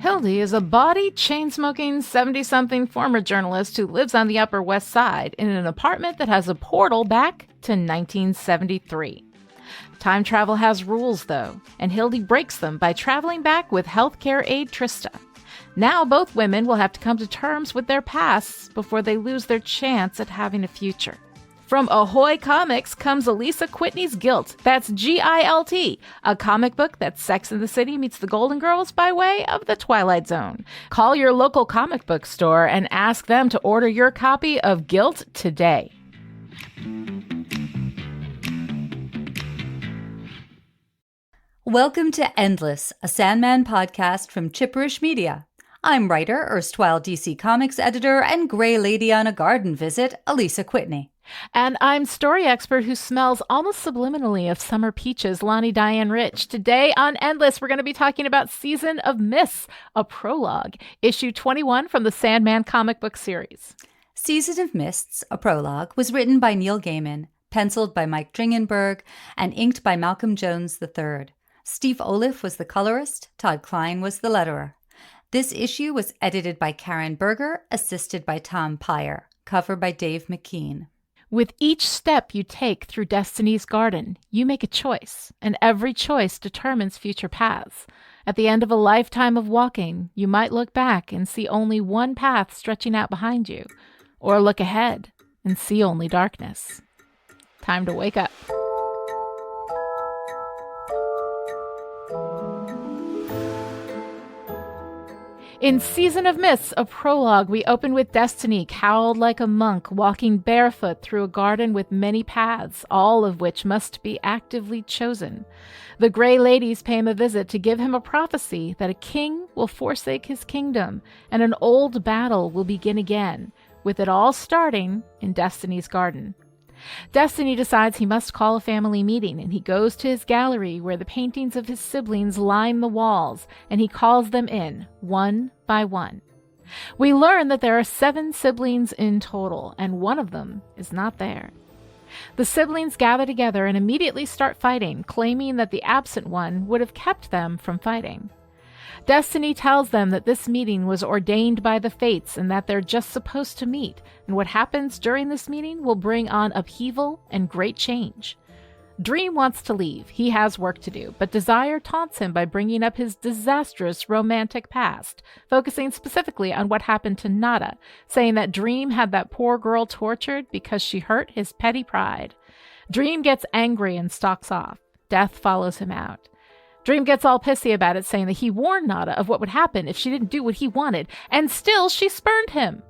Hildy is a bawdy, chain-smoking, 70-something former journalist who lives on the Upper West Side in an apartment that has a portal back to 1973. Time travel has rules, though, and Hildy breaks them by traveling back with healthcare aide Trista. Now both women will have to come to terms with their pasts before they lose their chance at having a future. From Ahoy Comics comes Alisa Whitney's Guilt. That's Gilt, a comic book that's Sex and the City meets the Golden Girls by way of the Twilight Zone. Call your local comic book store and ask them to order your copy of Guilt today. Welcome to Endless, a Sandman podcast from Chipperish Media. I'm writer, erstwhile DC Comics editor, and Grey Lady on a garden visit, Alisa Whitney. And I'm story expert who smells almost subliminally of summer peaches, Lani Diane Rich. Today on Endless, we're going to be talking about Season of Mists, a prologue, issue 21 from the Sandman comic book series. Season of Mists, a prologue, was written by Neil Gaiman, penciled by Mike Dringenberg, and inked by Malcolm Jones III. Steve Oliff was the colorist, Todd Klein was the letterer. This issue was edited by Karen Berger, assisted by Tom Peyer, cover by Dave McKean. With each step you take through Destiny's Garden, you make a choice, and every choice determines future paths. At the end of a lifetime of walking, you might look back and see only one path stretching out behind you, or look ahead and see only darkness. Time to wake up. In Season of Mists, a prologue, we open with Destiny, cowled like a monk, walking barefoot through a garden with many paths, all of which must be actively chosen. The Grey Ladies pay him a visit to give him a prophecy that a king will forsake his kingdom, and an old battle will begin again, with it all starting in Destiny's Garden. Destiny decides he must call a family meeting, and he goes to his gallery where the paintings of his siblings line the walls, and he calls them in, one by one. We learn that there are 7 siblings in total, and one of them is not there. The siblings gather together and immediately start fighting, claiming that the absent one would have kept them from fighting. Destiny tells them that this meeting was ordained by the fates and that they're just supposed to meet, and what happens during this meeting will bring on upheaval and great change. Dream wants to leave. He has work to do, but Desire taunts him by bringing up his disastrous romantic past, focusing specifically on what happened to Nada, saying that Dream had that poor girl tortured because she hurt his petty pride. Dream gets angry and stalks off. Death follows him out. Dream gets all pissy about it, saying that he warned Nada of what would happen if she didn't do what he wanted, and still she spurned him.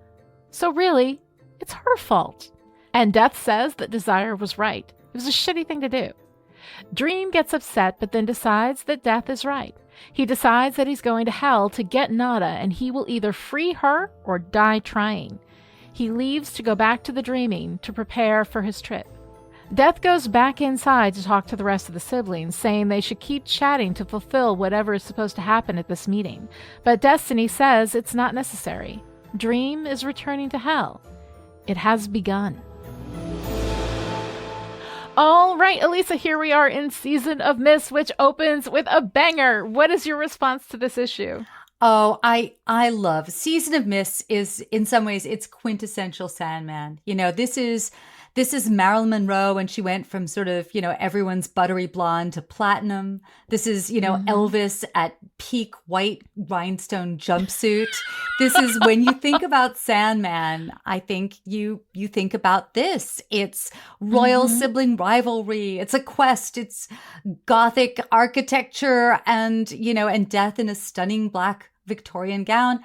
So really, it's her fault. And Death says that Desire was right. It was a shitty thing to do. Dream gets upset, but then decides that Death is right. He decides that he's going to hell to get Nada, and he will either free her or die trying. He leaves to go back to the dreaming to prepare for his trip. Death goes back inside to talk to the rest of the siblings, saying they should keep chatting to fulfill whatever is supposed to happen at this meeting. But Destiny says it's not necessary. Dream is returning to hell. It has begun. All right, Alisa, here we are in Season of Mists, which opens with a banger. What is your response to this issue? Oh, I love Season of Mists. Is in some ways it's quintessential Sandman. You know, this is Marilyn Monroe when she went from sort of, everyone's buttery blonde to platinum. This is, Elvis at peak white rhinestone jumpsuit. This is when you think about Sandman, I think you think about this. It's royal sibling rivalry. It's a quest. It's Gothic architecture and death in a stunning black Victorian gown.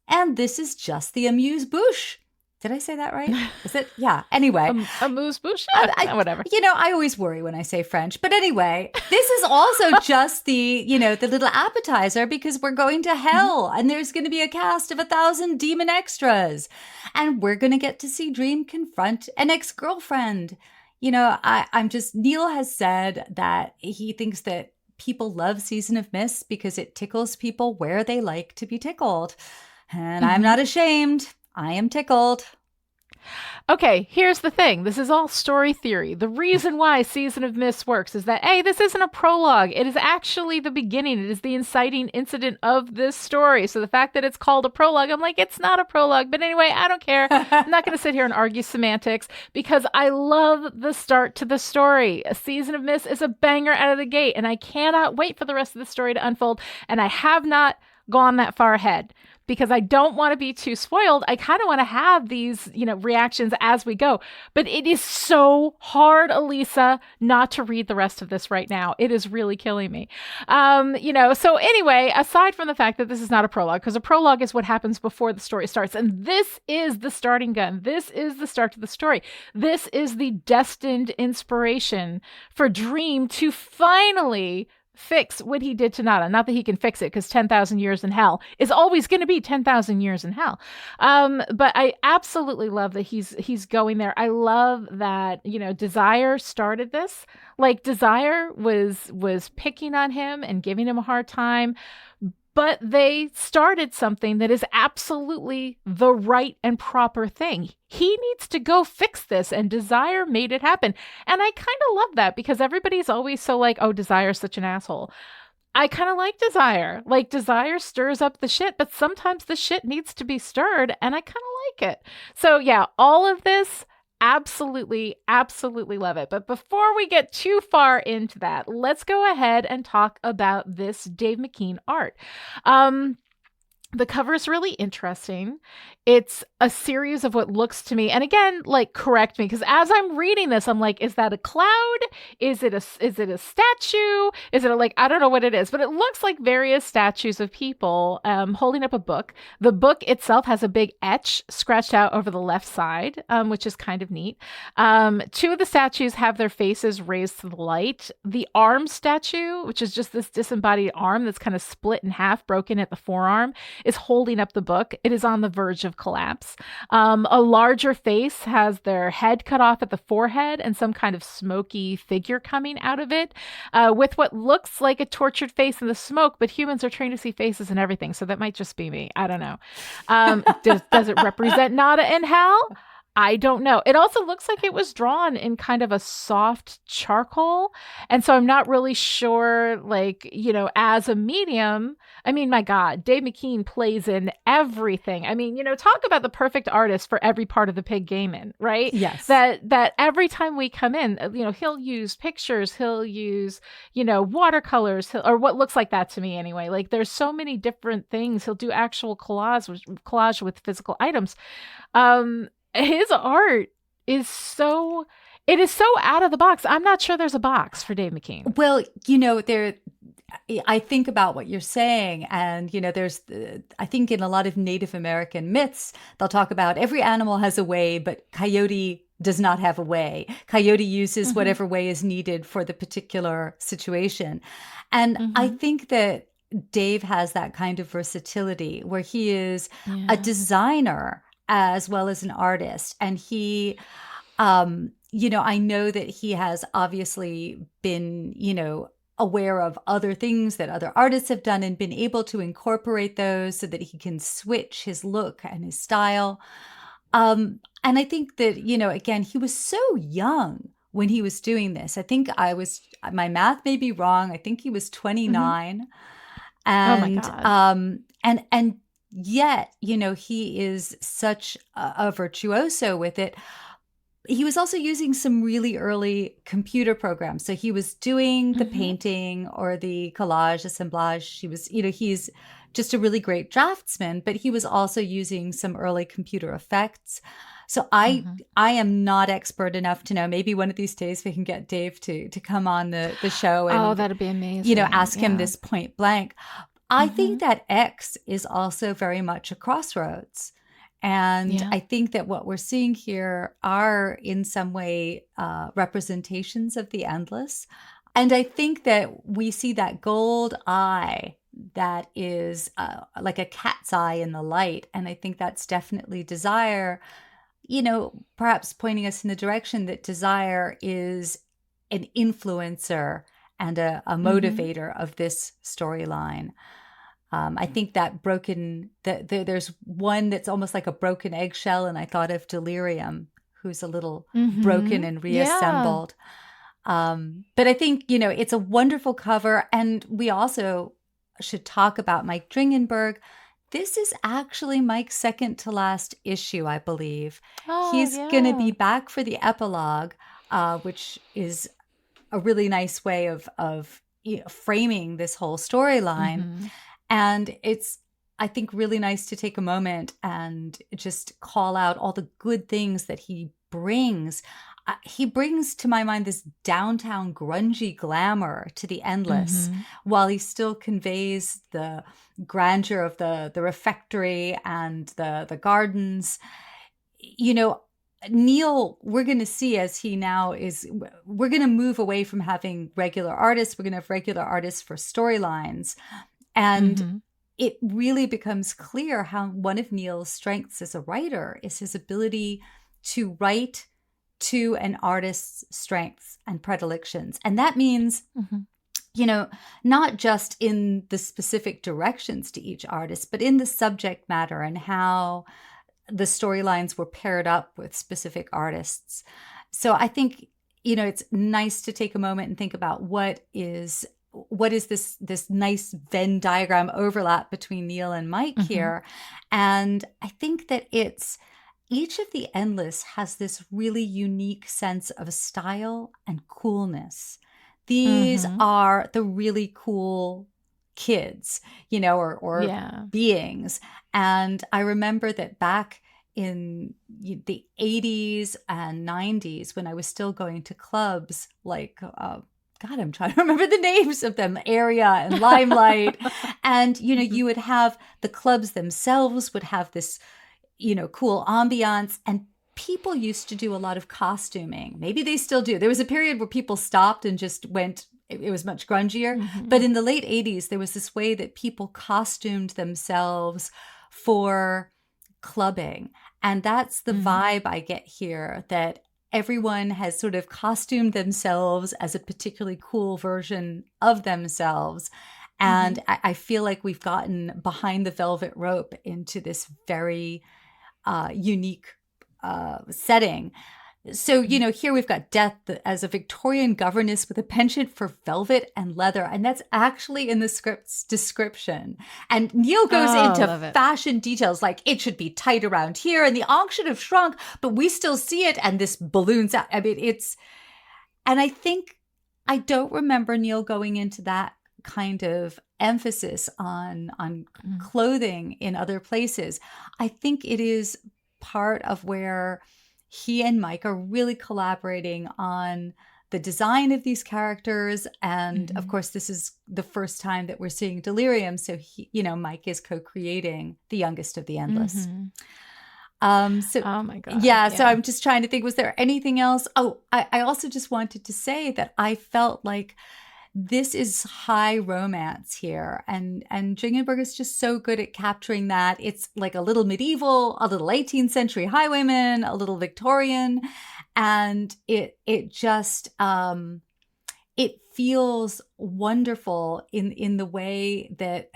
And this is just the amuse-bouche. Did I say that right? Is it? Yeah. Anyway. Amuse-bouche? Whatever. I always worry when I say French. But anyway, this is also just the little appetizer because we're going to hell and there's going to be a cast of 1,000 demon extras. And we're going to get to see Dream confront an ex-girlfriend. Neil has said that he thinks that people love Season of Mists because it tickles people where they like to be tickled. And I'm not ashamed. I am tickled. Okay, here's the thing. This is all story theory. The reason why Season of Mist works is that, A, this isn't a prologue. It is actually the beginning. It is the inciting incident of this story. So the fact that it's called a prologue, I'm like, it's not a prologue. But anyway, I don't care. I'm not going to sit here and argue semantics because I love the start to the story. A Season of Mist is a banger out of the gate, and I cannot wait for the rest of the story to unfold. And I have not gone that far ahead, because I don't want to be too spoiled. I kind of want to have these, reactions as we go. But it is so hard, Alisa, not to read the rest of this right now. It is really killing me. So anyway, aside from the fact that this is not a prologue, because a prologue is what happens before the story starts. And this is the starting gun. This is the start to the story. This is the destined inspiration for Dream to finally fix what he did to Nada. Not that he can fix it, because 10,000 years in hell is always going to be 10,000 years in hell. But I absolutely love that he's going there. I love that, Desire started this. Like, Desire was picking on him and giving him a hard time. But they started something that is absolutely the right and proper thing. He needs to go fix this, and Desire made it happen. And I kind of love that, because everybody's always so like, oh, Desire's such an asshole. I kind of like Desire. Like, Desire stirs up the shit, but sometimes the shit needs to be stirred, and I kind of like it. So yeah, all of this, absolutely, absolutely love it. But before we get too far into that, let's go ahead and talk about this Dave McKean art. The cover is really interesting. It's a series of what looks to me, and again, like, correct me, because as I'm reading this, I'm like, is that a cloud? Is it a statue? Is it I don't know what it is, but it looks like various statues of people holding up a book. The book itself has a big etch scratched out over the left side, which is kind of neat. Two of the statues have their faces raised to the light. The arm statue, which is just this disembodied arm that's kind of split in half, broken at the forearm, is holding up the book. It is on the verge of collapse. A larger face has their head cut off at the forehead and some kind of smoky figure coming out of it, with what looks like a tortured face in the smoke, but humans are trained to see faces and everything, so that might just be me. I don't know. Does it represent Nada in hell? I don't know. It also looks like it was drawn in kind of a soft charcoal. And so I'm not really sure, as a medium, I mean, my God, Dave McKean plays in everything. I mean, talk about the perfect artist for every part of the pig game in, right? Yes. That every time we come in, he'll use pictures, he'll use, watercolors, or what looks like that to me anyway. Like, there's so many different things. He'll do actual collage with physical items. His art is so out of the box. I'm not sure there's a box for Dave McKean. Well, I think about what you're saying, and I think in a lot of Native American myths, they'll talk about every animal has a way, but Coyote does not have a way. Coyote uses whatever way is needed for the particular situation. And I think that Dave has that kind of versatility where he is a designer as well as an artist. And he, I know that he has obviously been, aware of other things that other artists have done and been able to incorporate those so that he can switch his look and his style. And I think that, again, he was so young when he was doing this. I think my math may be wrong. I think he was 29. And, oh my God. And yet, he is such a virtuoso with it. He was also using some really early computer programs. So he was doing the painting or the collage, assemblage. He was, he's just a really great draftsman, but he was also using some early computer effects. So I am not expert enough to know. Maybe one of these days we can get Dave to come on the show and that'd be amazing. Ask him this point blank. I think that X is also very much a crossroads. And I think that what we're seeing here are in some way representations of the endless. And I think that we see that gold eye that is like a cat's eye in the light. And I think that's definitely Desire, perhaps pointing us in the direction that Desire is an influencer and a motivator of this storyline. I think that there's one that's almost like a broken eggshell, and I thought of Delirium, who's a little broken and Yeah. reassembled. But I think, it's a wonderful cover. And we also should talk about Mike Dringenberg. This is actually Mike's second to last issue, I believe. Oh, He's going to be yeah. back for the epilogue, which is a really nice way of framing this whole storyline. And it's, I think, really nice to take a moment and just call out all the good things that he brings. He brings to my mind this downtown grungy glamour to the Endless, while he still conveys the grandeur of the refectory and the gardens. Neil, we're going to see as he now we're going to move away from having regular artists. We're going to have regular artists for storylines. And it really becomes clear how one of Neil's strengths as a writer is his ability to write to an artist's strengths and predilections. And that means, not just in the specific directions to each artist, but in the subject matter and how the storylines were paired up with specific artists. So I think, it's nice to take a moment and think about what is this nice Venn diagram overlap between Neil and Mike here. And I think that each of the Endless has this really unique sense of style and coolness. These are the really cool kids, or beings. And I remember that back in the 80s and 90s, when I was still going to clubs like, God, I'm trying to remember the names of them, Area and Limelight. And, you would have the clubs themselves would have this, cool ambiance. And people used to do a lot of costuming. Maybe they still do. There was a period where people stopped and just went, it was much grungier. But in the late 80s, there was this way that people costumed themselves for clubbing. And that's the vibe I get here, that everyone has sort of costumed themselves as a particularly cool version of themselves. And I feel like we've gotten behind the velvet rope into this very unique setting. So, here we've got Death as a Victorian governess with a penchant for velvet and leather. And that's actually in the script's description. And Neil goes into fashion details, like it should be tight around here and the ankh should have shrunk, but we still see it. And this balloons out. I mean, and I think I don't remember Neil going into that kind of emphasis on clothing in other places. I think it is part of where he and Mike are really collaborating on the design of these characters. And of course, this is the first time that we're seeing Delirium. So Mike is co-creating The Youngest of the Endless. So, oh my God. Yeah. So I'm just trying to think, was there anything else? Oh, I also just wanted to say that I felt like this is high romance here. And Dringenberg is just so good at capturing that. It's like a little medieval, a little 18th century highwayman, a little Victorian. And it just, it feels wonderful in the way that,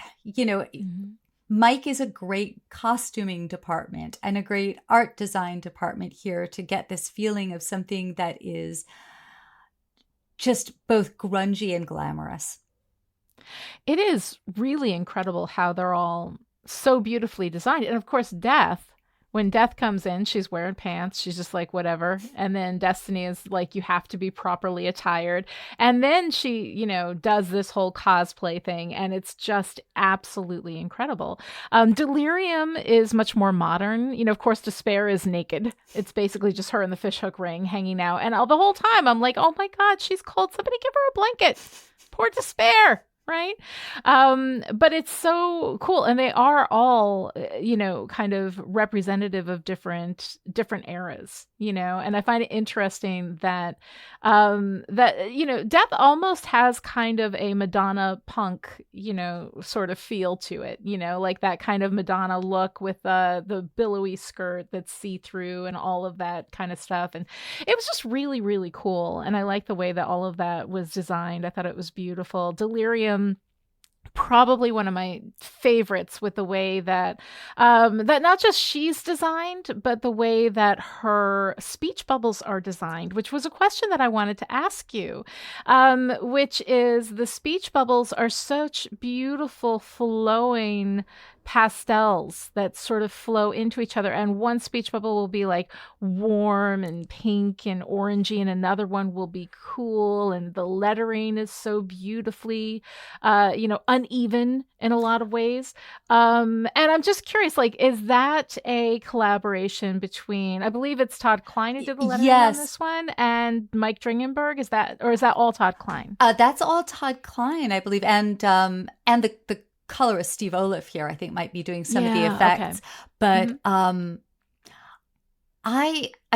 Mike is a great costuming department and a great art design department here to get this feeling of something that is just both grungy and glamorous. It is really incredible how they're all so beautifully designed. And of course, when Death comes in, she's wearing pants. She's just like, whatever. And then Destiny is like, you have to be properly attired. And then she, does this whole cosplay thing. And it's just absolutely incredible. Delirium is much more modern. Of course, Despair is naked. It's basically just her in the fishhook ring hanging out. And the whole time I'm like, oh my God, she's cold. Somebody give her a blanket. Poor Despair. Right. But it's so cool. And they are all, kind of representative of different eras, and I find it interesting that, Death almost has kind of a Madonna punk, sort of feel to it, like that kind of Madonna look with the billowy skirt that's see-through and all of that kind of stuff. And it was just really, really cool. And I like the way that all of that was designed. I thought it was beautiful. Delirium probably one of my favorites with the way that that not just she's designed, but the way that her speech bubbles are designed, which was a question that I wanted to ask you, which is the speech bubbles are such beautiful flowing pastels that sort of flow into each other, and one speech bubble will be like warm and pink and orangey, and another one will be cool, and the lettering is so beautifully uneven in a lot of ways. And I'm just curious, like, is that a collaboration between, I believe it's Todd Klein who did the lettering on this one, and Mike Dringenberg? Is that all Todd Klein? That's all Todd Klein, I believe. And the colorist Steve Olive here, I think, might be doing some of the effects. Okay. But I'm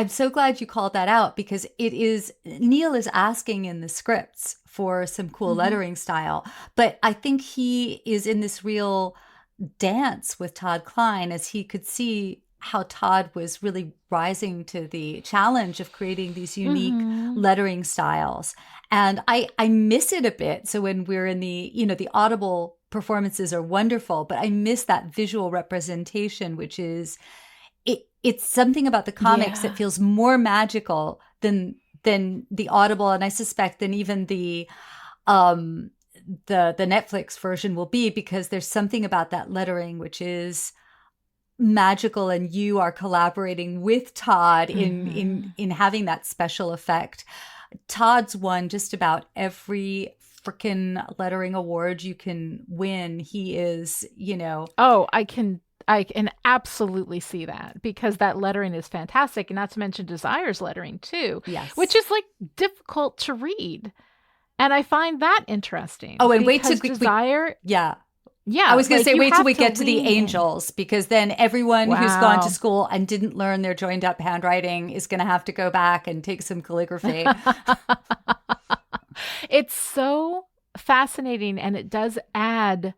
so glad you called that out, because Neil is asking in the scripts for some cool lettering style, but I think he is in this real dance with Todd Klein, as he could see how Todd was really rising to the challenge of creating these unique lettering styles. And I miss it a bit. So when we're in the audible performances are wonderful, but I miss that visual representation, which is, it's something about the comics that feels more magical than the audible, and I suspect than even the Netflix version will be, because there's something about that lettering which is magical, and you are collaborating with Todd in having that special effect. Todd's won just about every freaking lettering award you can win. He is, Oh, I can absolutely see that, because that lettering is fantastic, and not to mention Desire's lettering too, which is like difficult to read, and I find that interesting. Oh, and wait till Desire, yeah. I was going to say, wait till we get to the angels, because then everyone who's gone to school and didn't learn their joined up handwriting is going to have to go back and take some calligraphy. It's so fascinating, and it does add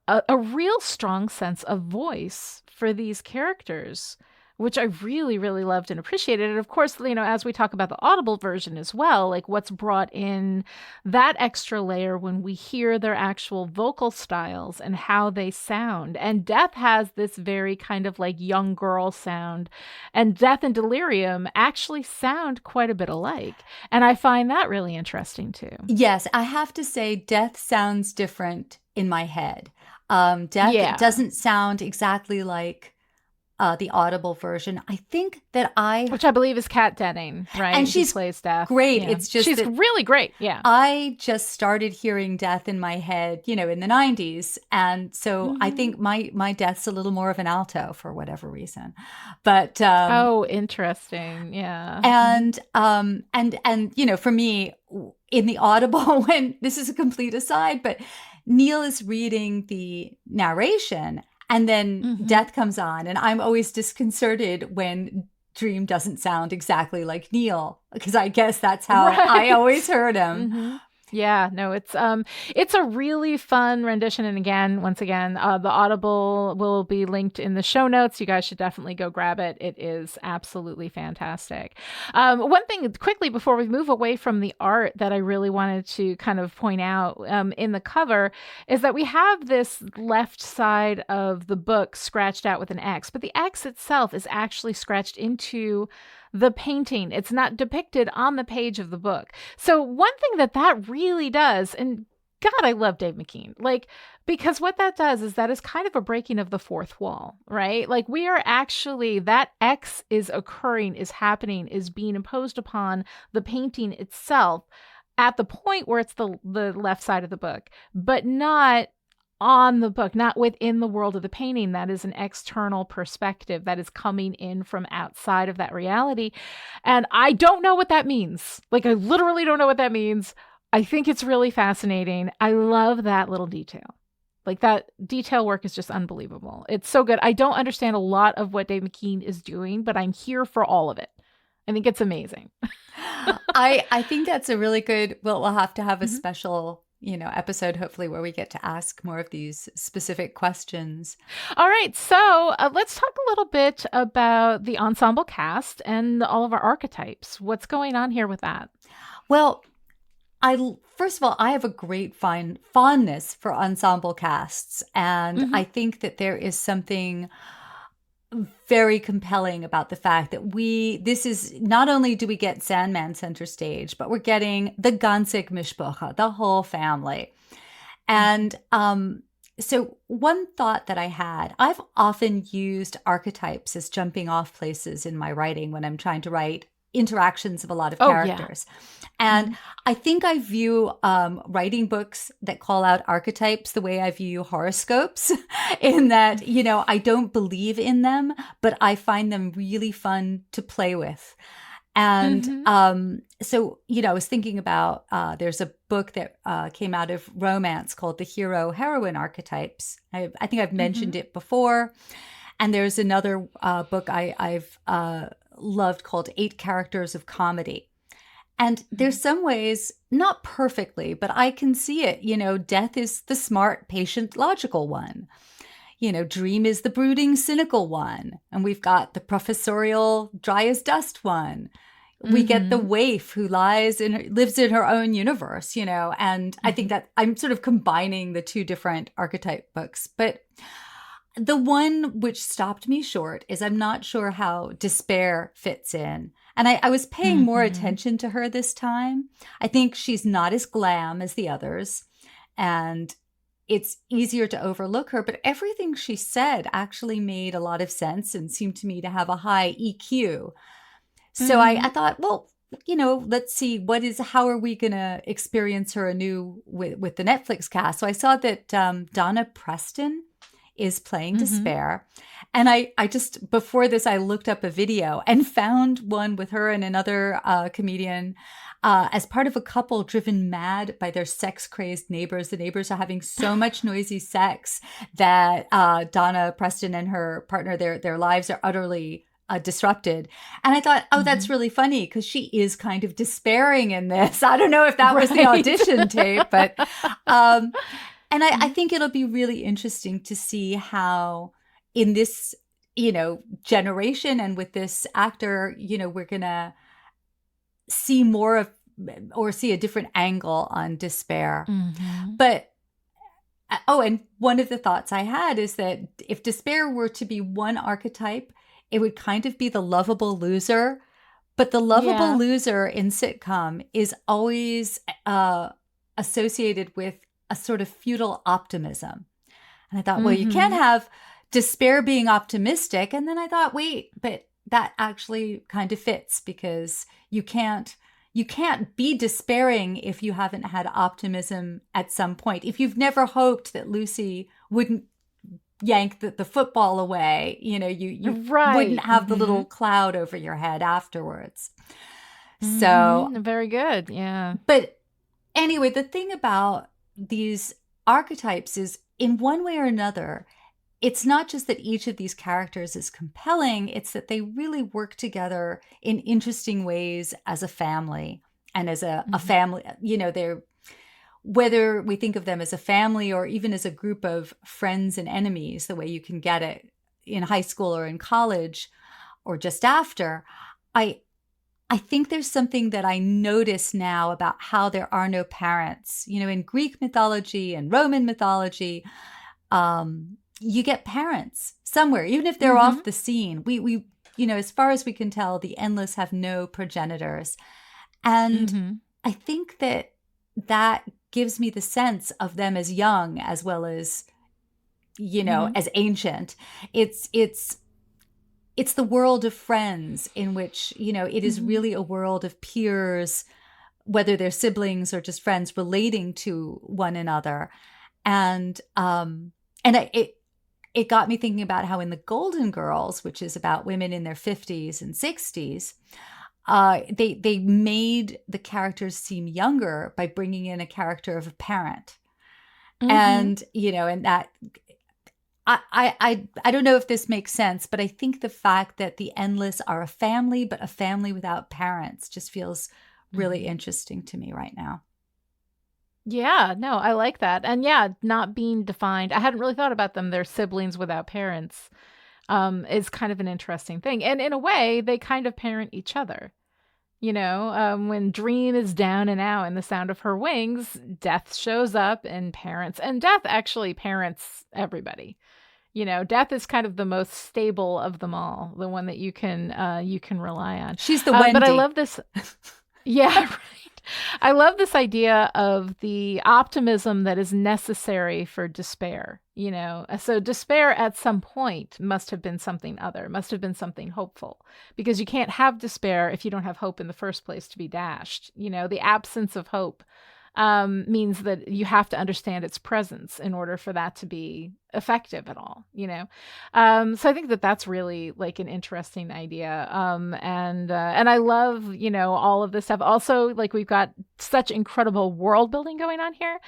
a real strong sense of voice for these characters, which I really, really loved and appreciated. And of course, as we talk about the audible version as well, like what's brought in that extra layer when we hear their actual vocal styles and how they sound. And Death has this very kind of like young girl sound, and Death and Delirium actually sound quite a bit alike. And I find that really interesting too. Yes, I have to say Death sounds different in my head. Death doesn't sound exactly like the audible version. I think that which I believe is Kat Denning, right? And she plays Death. Great. Yeah. It's just she's really great. Yeah. I just started hearing Death in my head, in the 90s, and so I think my Death's a little more of an alto for whatever reason. But oh, interesting. Yeah. And for me in the audible, when this is a complete aside, but Neil is reading the narration, and then Death comes on, and I'm always disconcerted when Dream doesn't sound exactly like Neil, because I guess that's how I always heard him. Yeah, no, it's a really fun rendition. And once again, the Audible will be linked in the show notes. You guys should definitely go grab it. It is absolutely fantastic. One thing quickly before we move away from the art that I really wanted to kind of point out in the cover is that we have this left side of the book scratched out with an X, but the X itself is actually scratched into the painting. It's not depicted on the page of the book. So one thing that really does, and God, I love Dave McKean, because what that does is that is kind of a breaking of the fourth wall, right? Like we are actually, that X is occurring, is happening, is being imposed upon the painting itself at the point where it's the left side of the book, but not on the book, not within the world of the painting. That is an external perspective that is coming in from outside of that reality. And I don't know what that means. Like, I literally don't know what that means. I think it's really fascinating. I love that little detail. Like, that detail work is just unbelievable. It's so good. I don't understand a lot of what Dave McKean is doing, but I'm here for all of it. I think it's amazing. I think that's a really good, we'll have to have a special episode, hopefully, where we get to ask more of these specific questions. All right. So let's talk a little bit about the ensemble cast and all of our archetypes. What's going on here with that? Well, first of all, I have a great fondness for ensemble casts. And I think that there is something very compelling about the fact that this is not only do we get Sandman center stage, but we're getting the ganze Mishpacha, the whole family. And so one thought that I had, I've often used archetypes as jumping off places in my writing when I'm trying to write interactions of a lot of characters. And I think I view writing books that call out archetypes the way I view horoscopes, in that, I don't believe in them, but I find them really fun to play with. And so, I was thinking about, there's a book that came out of romance called The Hero-Heroine Archetypes. I think I've mentioned it before. And there's another book I've loved called 8 Characters of Comedy. And there's some ways, not perfectly, but I can see it. Death is the smart, patient, logical one. Dream is the brooding, cynical one. And we've got the professorial, dry as dust one. We get the waif who lives lives in her own universe, and I think that I'm sort of combining the 2 different archetype books. But the one which stopped me short is I'm not sure how despair fits in. And I was paying more attention to her this time. I think she's not as glam as the others, and it's easier to overlook her. But everything she said actually made a lot of sense and seemed to me to have a high EQ. So I thought, well, let's see, how are we going to experience her anew with the Netflix cast? So I saw that Donna Preston is playing Despair. And I just, before this, I looked up a video and found one with her and another comedian as part of a couple driven mad by their sex-crazed neighbors. The neighbors are having so much noisy sex that Donna Preston and her partner, their lives are utterly disrupted. And I thought, that's really funny because she is kind of despairing in this. I don't know if that was the audition tape, but and I think it'll be really interesting to see how in this, generation and with this actor, we're going to see more of or see a different angle on despair. But and one of the thoughts I had is that if despair were to be one archetype, it would kind of be the lovable loser. But the lovable loser in sitcom is always associated with a sort of futile optimism. And I thought, well, you can't have despair being optimistic. And then I thought, wait, but that actually kind of fits because you can't be despairing if you haven't had optimism at some point. If you've never hoped that Lucy wouldn't yank the football away, you wouldn't have the little cloud over your head afterwards. So very good. Yeah. But anyway, the thing about these archetypes is, in one way or another, it's not just that each of these characters is compelling, it's that they really work together in interesting ways as a family and as a family. They're, whether we think of them as a family or even as a group of friends and enemies, the way you can get it in high school or in college or just after, I think there's something that I notice now about how there are no parents. In Greek mythology and Roman mythology, you get parents somewhere, even if they're off the scene. We as far as we can tell, the Endless have no progenitors. And I think that gives me the sense of them as young as well as, as ancient. It's the world of friends in which, it is really a world of peers, whether they're siblings or just friends relating to one another. And it got me thinking about how in The Golden Girls, which is about women in their 50s and 60s, they made the characters seem younger by bringing in a character of a parent. And, and that, I don't know if this makes sense, but I think the fact that the Endless are a family, but a family without parents, just feels really interesting to me right now. Yeah, no, I like that. And not being defined. I hadn't really thought about them. They're siblings without parents is kind of an interesting thing. And in a way, they kind of parent each other. When Dream is down and out in the sound of her wings, Death shows up and parents. And Death actually parents everybody. Death is kind of the most stable of them all, the one that you can rely on. She's the Wendy. But I love this. Yeah, right. I love this idea of the optimism that is necessary for despair. So despair at some point must have been something other, must have been something hopeful, because you can't have despair if you don't have hope in the first place to be dashed. The absence of hope means that you have to understand its presence in order for that to be effective at all, So I think that that's really like an interesting idea. And I love, all of this stuff. Also, like, we've got such incredible world building going on here.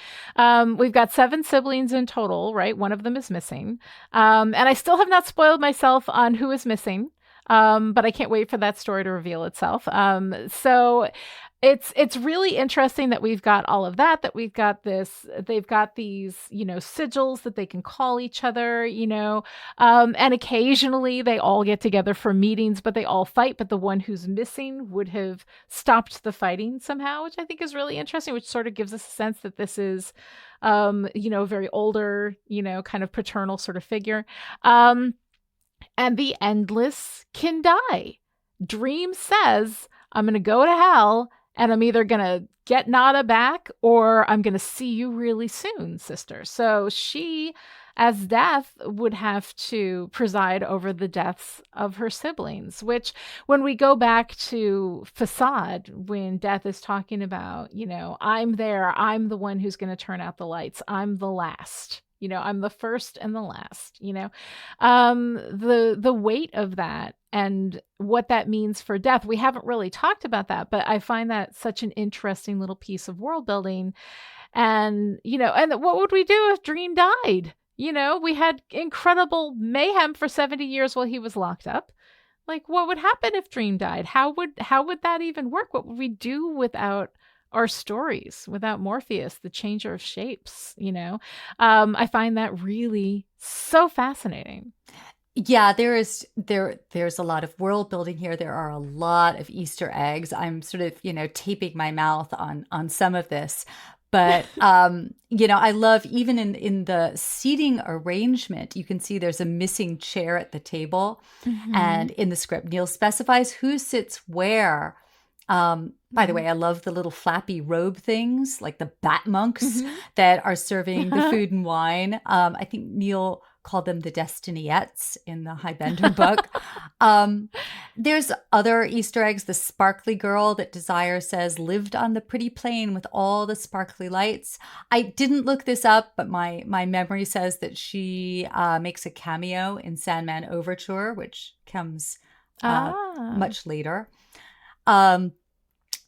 We've got 7 siblings in total, right? One of them is missing. And I still have not spoiled myself on who is missing. But I can't wait for that story to reveal itself. So it's really interesting that we've got all of that we've got this, they've got these, sigils that they can call each other, and occasionally they all get together for meetings, but they all fight. But the one who's missing would have stopped the fighting somehow, which I think is really interesting, which sort of gives us a sense that this is, a very older, kind of paternal sort of figure. And the Endless can die. Dream says, I'm going to go to hell, and I'm either going to get Nada back or I'm going to see you really soon, sister. So she, as Death, would have to preside over the deaths of her siblings, which, when we go back to Facade, when Death is talking about, I'm there, I'm the one who's going to turn out the lights, I'm the last. I'm the first and the last, the weight of that and what that means for Death. We haven't really talked about that, but I find that such an interesting little piece of world building. And, and what would we do if Dream died? We had incredible mayhem for 70 years while he was locked up. Like, what would happen if Dream died? How would that even work? What would we do without our stories, without Morpheus, the changer of shapes? I find that really so fascinating. Yeah, there's a lot of world building here. There are a lot of Easter eggs. I'm sort of, taping my mouth on some of this. But, I love, even in the seating arrangement, you can see there's a missing chair at the table. Mm-hmm. And in the script, Neil specifies who sits where. By the way, I love the little flappy robe things, like the bat monks that are serving the food and wine. I think Neil called them the Destiniettes in the Highbender book. There's other Easter eggs. The sparkly girl that Desire says lived on the pretty plain with all the sparkly lights. I didn't look this up, but my memory says that she makes a cameo in Sandman Overture, which comes much later.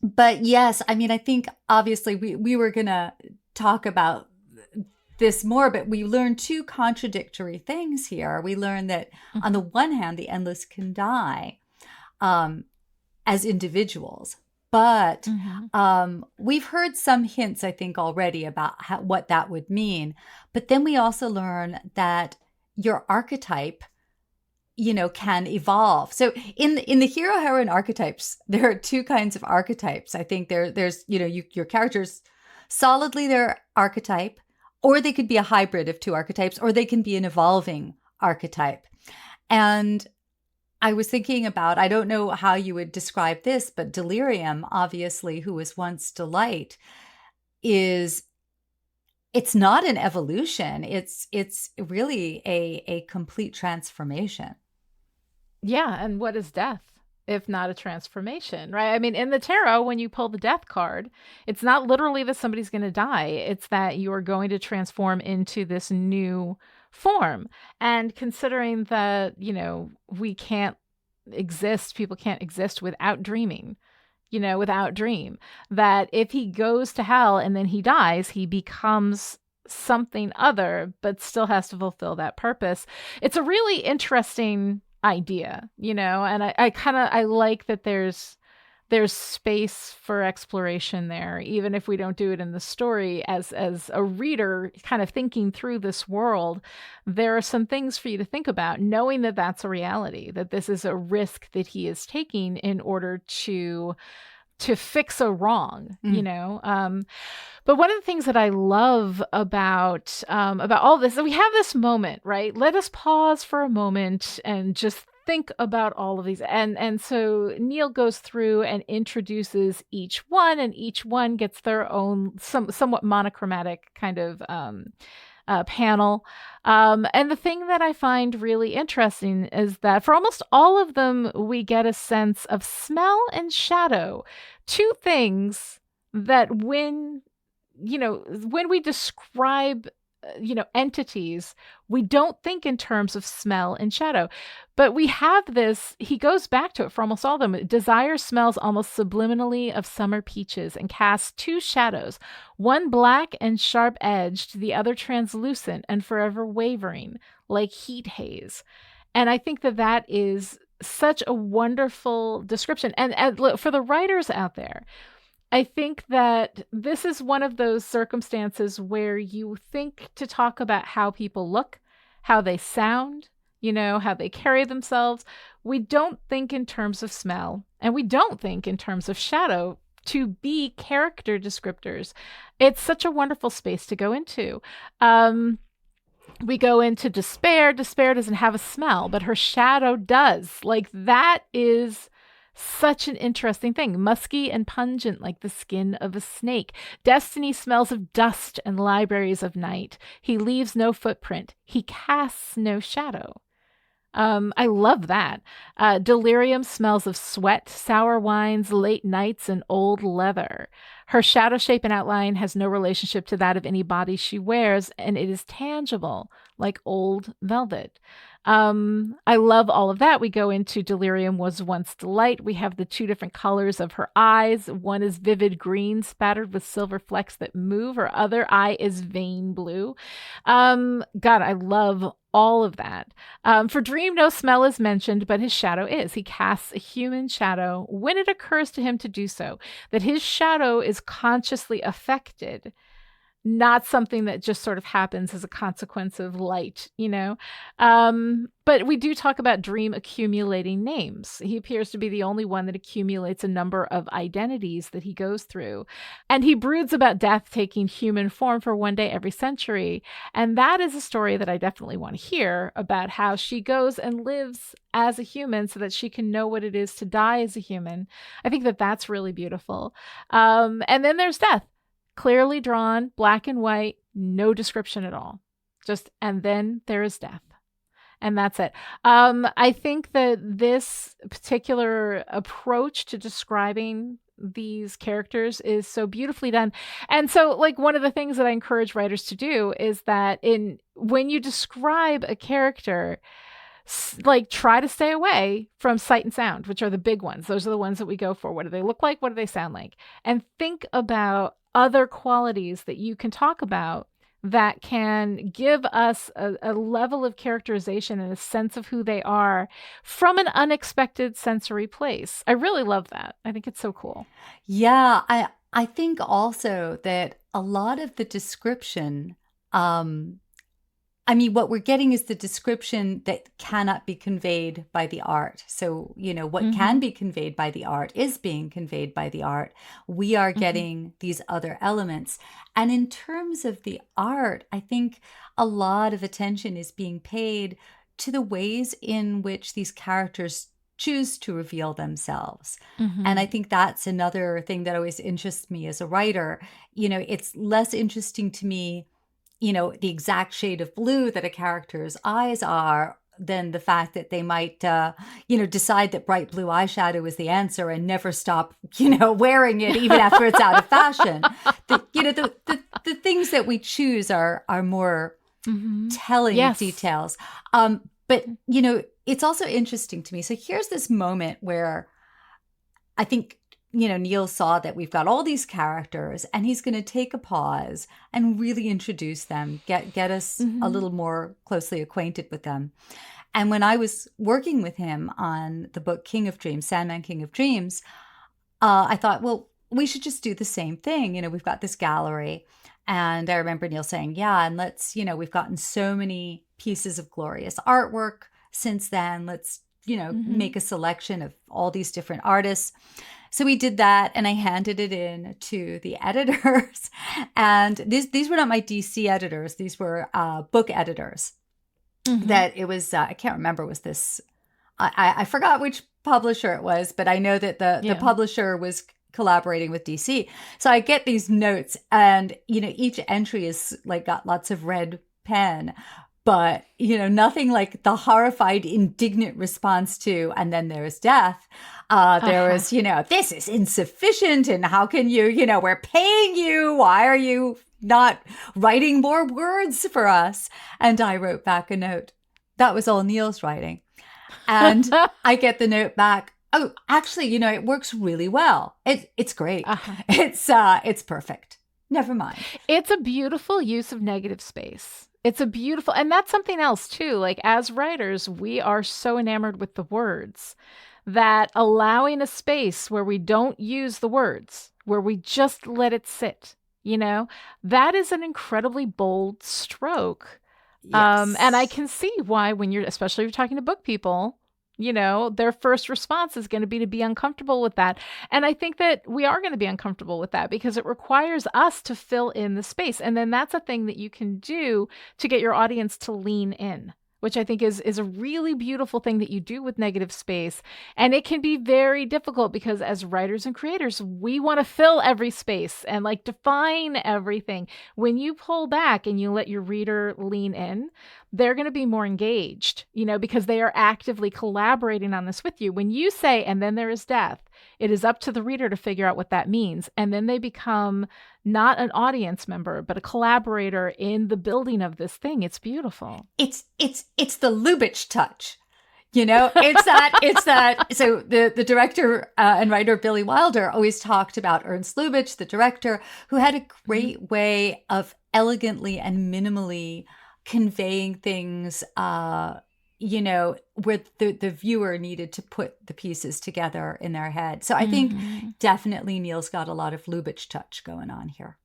But yes, I mean, I think obviously we were going to talk about this more, but we learned 2 contradictory things here. We learned that on the one hand, the Endless can die as individuals, but we've heard some hints, I think, already about what that would mean. But then we also learn that your archetype can evolve. So in the hero heroine archetypes, there are 2 kinds of archetypes. I think there's your characters solidly their archetype, or they could be a hybrid of 2 archetypes, or they can be an evolving archetype. And I was thinking about, I don't know how you would describe this, but Delirium, obviously, who was once Delight, it's not an evolution. It's really a complete transformation. Yeah, and what is death if not a transformation, right? I mean, in the tarot, when you pull the death card, it's not literally that somebody's going to die. It's that you're going to transform into this new form. And considering that, we can't exist, people can't exist without dreaming, without dream, that if he goes to hell and then he dies, he becomes something other, but still has to fulfill that purpose. It's a really interesting idea, and I like that there's space for exploration there, even if we don't do it in the story. As a reader kind of thinking through this world, there are some things for you to think about, knowing that that's a reality, that this is a risk that he is taking in order to to fix a wrong, you know. But one of the things that I love about all this, we have this moment, right? Let us pause for a moment and just think about all of these. And so Neil goes through and introduces each one, and each one gets their own somewhat monochromatic kind of panel. And the thing that I find really interesting is that for almost all of them, we get a sense of smell and shadow, two things that when we describe entities, we don't think in terms of smell and shadow. But we have this, he goes back to it for almost all of them. Desire smells almost subliminally of summer peaches and casts two shadows, one black and sharp-edged, the other translucent and forever wavering, like heat haze. And I think that is such a wonderful description. And for the writers out there, I think that this is one of those circumstances where you think to talk about how people look, how they sound, how they carry themselves. We don't think in terms of smell, and we don't think in terms of shadow to be character descriptors. It's such a wonderful space to go into. We go into despair. Despair doesn't have a smell, but her shadow does. Like, that is such an interesting thing. Musky and pungent like the skin of a snake. Destiny smells of dust and libraries of night. He leaves no footprint. He casts no shadow. I love that. Delirium smells of sweat, sour wines, late nights, and old leather. Her shadow shape and outline has no relationship to that of any body she wears, and it is tangible, like old velvet. I love all of that. We go into delirium was once delight. We have the two different colors of her eyes. One is vivid green spattered with silver flecks that move. Her other eye is vein blue. God, I love all of that. For Dream, no smell is mentioned, but his shadow is. He casts a human shadow when it occurs to him to do so, that his shadow is consciously affected, not something that just sort of happens as a consequence of light, But we do talk about Dream accumulating names. He appears to be the only one that accumulates a number of identities that he goes through. And he broods about death taking human form for one day every century. And that is a story that I definitely want to hear about, how she goes and lives as a human so that she can know what it is to die as a human. I think that that's really beautiful. And then there's death. Clearly drawn, black and white, no description at all. And then there is death. And that's it. I think that this particular approach to describing these characters is so beautifully done. And so, like, one of the things that I encourage writers to do is that when you describe a character, like, try to stay away from sight and sound, which are the big ones. Those are the ones that we go for. What do they look like? What do they sound like? And think about other qualities that you can talk about that can give us a level of characterization and a sense of who they are from an unexpected sensory place. I really love that. I think it's so cool. Yeah, I think also that a lot of the description, what we're getting is the description that cannot be conveyed by the art. So, what can be conveyed by the art is being conveyed by the art. We are getting these other elements. And in terms of the art, I think a lot of attention is being paid to the ways in which these characters choose to reveal themselves. And I think that's another thing that always interests me as a writer. It's less interesting to me the exact shade of blue that a character's eyes are than the fact that they might, decide that bright blue eyeshadow is the answer and never stop, wearing it even after it's out of fashion. The things that we choose are more telling details. But, it's also interesting to me. So here's this moment where I think Neil saw that we've got all these characters and he's going to take a pause and really introduce them, get us a little more closely acquainted with them. And when I was working with him on the book King of Dreams, Sandman, King of Dreams, I thought, well, we should just do the same thing. We've got this gallery. And I remember Neil saying, yeah, and let's, we've gotten so many pieces of glorious artwork since then. Let's, make a selection of all these different artists. So we did that, and I handed it in to the editors. And these were not my DC editors. These were book editors. That it was, I can't remember, was this, I forgot which publisher it was, but I know that the publisher was collaborating with DC. So I get these notes, and, each entry is like got lots of red pen, but, nothing like the horrified, indignant response to, and then there's death. There was, this is insufficient, and how can you, we're paying you. Why are you not writing more words for us? And I wrote back a note. That was all Neil's writing. And I get the note back. Oh, actually, it works really well. It's great. It's perfect. Never mind. It's a beautiful use of negative space. It's a beautiful, and that's something else too. Like, as writers, we are so enamored with the words that allowing a space where we don't use the words, where we just let it sit, that is an incredibly bold stroke. Yes. And I can see why, especially if you're talking to book people, their first response is going to be uncomfortable with that. And I think that we are going to be uncomfortable with that because it requires us to fill in the space. And then that's a thing that you can do to get your audience to lean in, which I think is a really beautiful thing that you do with negative space. And it can be very difficult because as writers and creators, we want to fill every space and like define everything. When you pull back and you let your reader lean in, they're going to be more engaged, because they are actively collaborating on this with you. When you say, and then there is death, it is up to the reader to figure out what that means. And then they become not an audience member, but a collaborator in the building of this thing. It's beautiful. It's the Lubitsch touch. It's that. So the director and writer Billy Wilder always talked about Ernst Lubitsch, the director, who had a great way of elegantly and minimally conveying things, where the viewer needed to put the pieces together in their head. So I think definitely Neil's got a lot of Lubitsch touch going on here.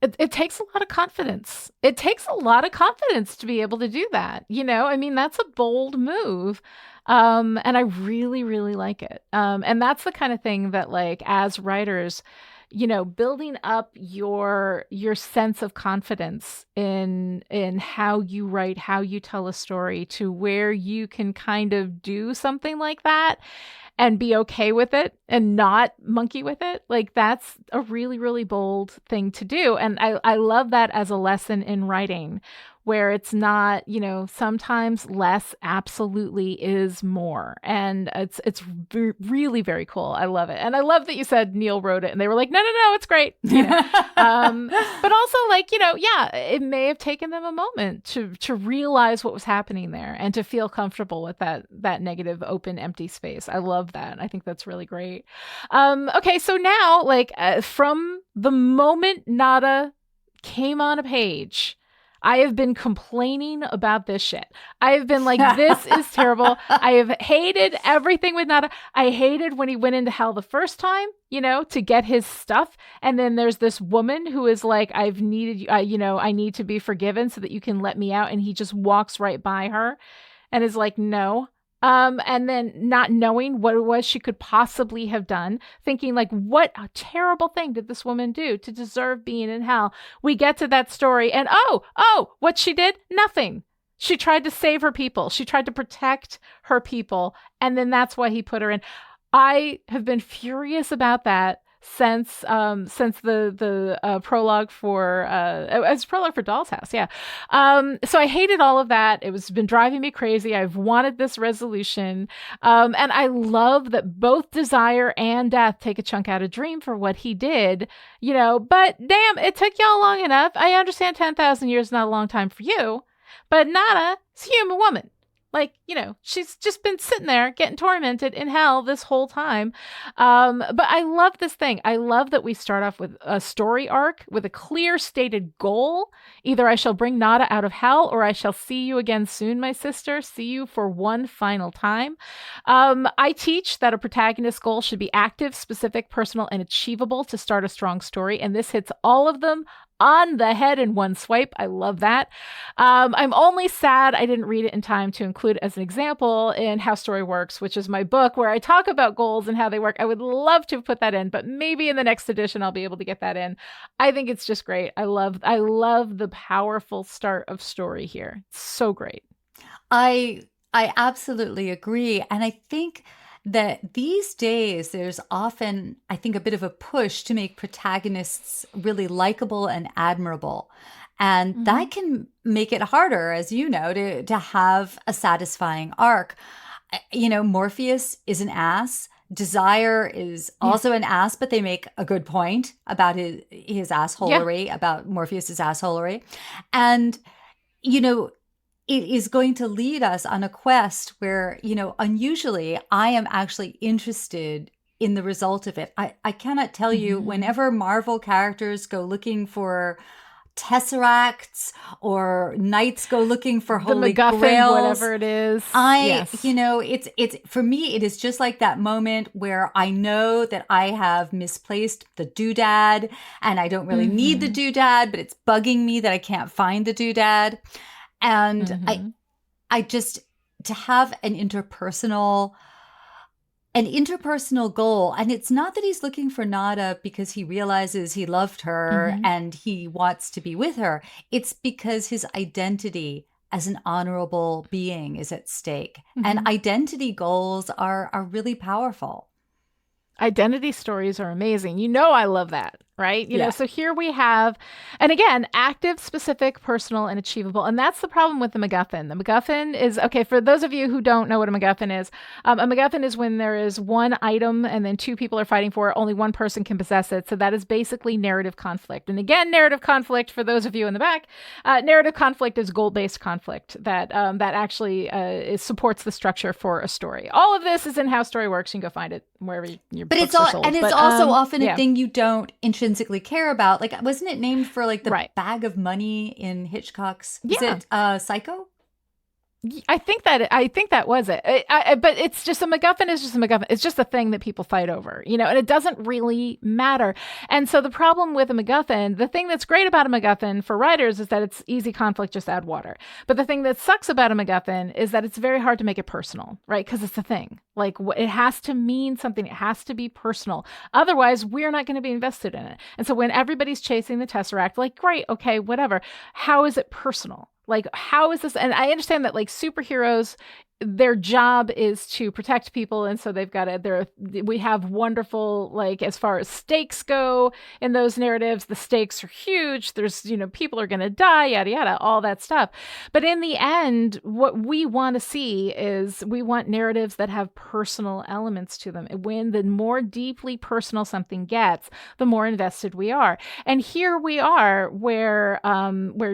It takes a lot of confidence. It takes a lot of confidence to be able to do that. That's a bold move. And I really, really like it. And that's the kind of thing that, like, as writers, building up your sense of confidence in how you write, how you tell a story, to where you can kind of do something like that and be okay with it and not monkey with it. Like, that's a really, really bold thing to do. And I love that as a lesson in writing, where it's not, sometimes less absolutely is more. And it's really very cool. I love it. And I love that you said Neil wrote it and they were like, no, it's great. But also, like, it may have taken them a moment to realize what was happening there and to feel comfortable with that negative, open, empty space. I love that. I think that's really great. Okay. So now, like, from the moment Nada came on a page, I have been complaining about this shit. I have been like, this is terrible. I have hated everything with Nada. I hated when he went into hell the first time, to get his stuff. And then there's this woman who is like, I've needed you, I need to be forgiven so that you can let me out. And he just walks right by her and is like, no. And then not knowing what it was she could possibly have done, thinking like, what a terrible thing did this woman do to deserve being in hell? We get to that story and what she did? Nothing. She tried to save her people. She tried to protect her people. And then that's why he put her in. I have been furious about that since the prologue for it's prologue for Doll's House, yeah. So I hated all of that. It was been driving me crazy. I've wanted this resolution, and I love that both Desire and Death take a chunk out of Dream for what he did. But damn, it took y'all long enough. I understand 10,000 years is not a long time for you, but Nada is a human woman. Like, she's just been sitting there getting tormented in hell this whole time. But I love this thing. I love that we start off with a story arc with a clear stated goal. Either I shall bring Nada out of hell or I shall see you again soon, my sister. See you for one final time. I teach that a protagonist's goal should be active, specific, personal, and achievable to start a strong story. And this hits all of them on the head in one swipe. I love that. I'm only sad I didn't read it in time to include as an example in How Story Works, which is my book where I talk about goals and how they work. I would love to put that in, but maybe in the next edition I'll be able to get that in. I think it's just great. I love the powerful start of story here. It's so great. I absolutely agree. And I think that these days there's often, I think, a bit of a push to make protagonists really likable and admirable. And that can make it harder, as you know, to have a satisfying arc. Morpheus is an ass. Desire is also an ass, but they make a good point about his assholery, about Morpheus's assholery. And, it is going to lead us on a quest where, unusually, I am actually interested in the result of it. I cannot tell you, whenever Marvel characters go looking for tesseracts or knights go looking for holy MacGuffin, grails, whatever it is. It's for me, it is just like that moment where I know that I have misplaced the doodad and I don't really need the doodad, but it's bugging me that I can't find the doodad. And I just, to have an interpersonal goal. And it's not that he's looking for Nada because he realizes he loved her and he wants to be with her. It's because his identity as an honorable being is at stake. And identity goals are really powerful. Identity stories are amazing. I love that. Right? So here we have, and again, active, specific, personal, and achievable. And that's the problem with the MacGuffin. The MacGuffin is, okay, for those of you who don't know what a MacGuffin is, a MacGuffin is when there is one item and then two people are fighting for it, only one person can possess it. So that is basically narrative conflict. And again, narrative conflict, for those of you in the back, narrative conflict is goal-based conflict that actually supports the structure for a story. All of this is in How Story Works. You can go find it wherever your books are sold. And it's also often a thing you don't intrinsically care about. Like, wasn't it named for like the bag of money in Hitchcock's? Is it Psycho? I think that was it. But it's just a MacGuffin is just a MacGuffin. It's just a thing that people fight over, and it doesn't really matter. And so the problem with a MacGuffin, the thing that's great about a MacGuffin for writers is that it's easy conflict, just add water. But the thing that sucks about a MacGuffin is that it's very hard to make it personal, right? Because it's a thing. Like, it has to mean something. It has to be personal. Otherwise, we're not going to be invested in it. And so when everybody's chasing the Tesseract, like, great, okay, whatever. How is it personal? Like, how is this? And I understand that, like, superheroes, their job is to protect people. And so they've got we have wonderful, like, as far as stakes go in those narratives, the stakes are huge. There's, people are going to die, yada, yada, all that stuff. But in the end, what we want to see is we want narratives that have personal elements to them. When the more deeply personal something gets, the more invested we are. And here we are where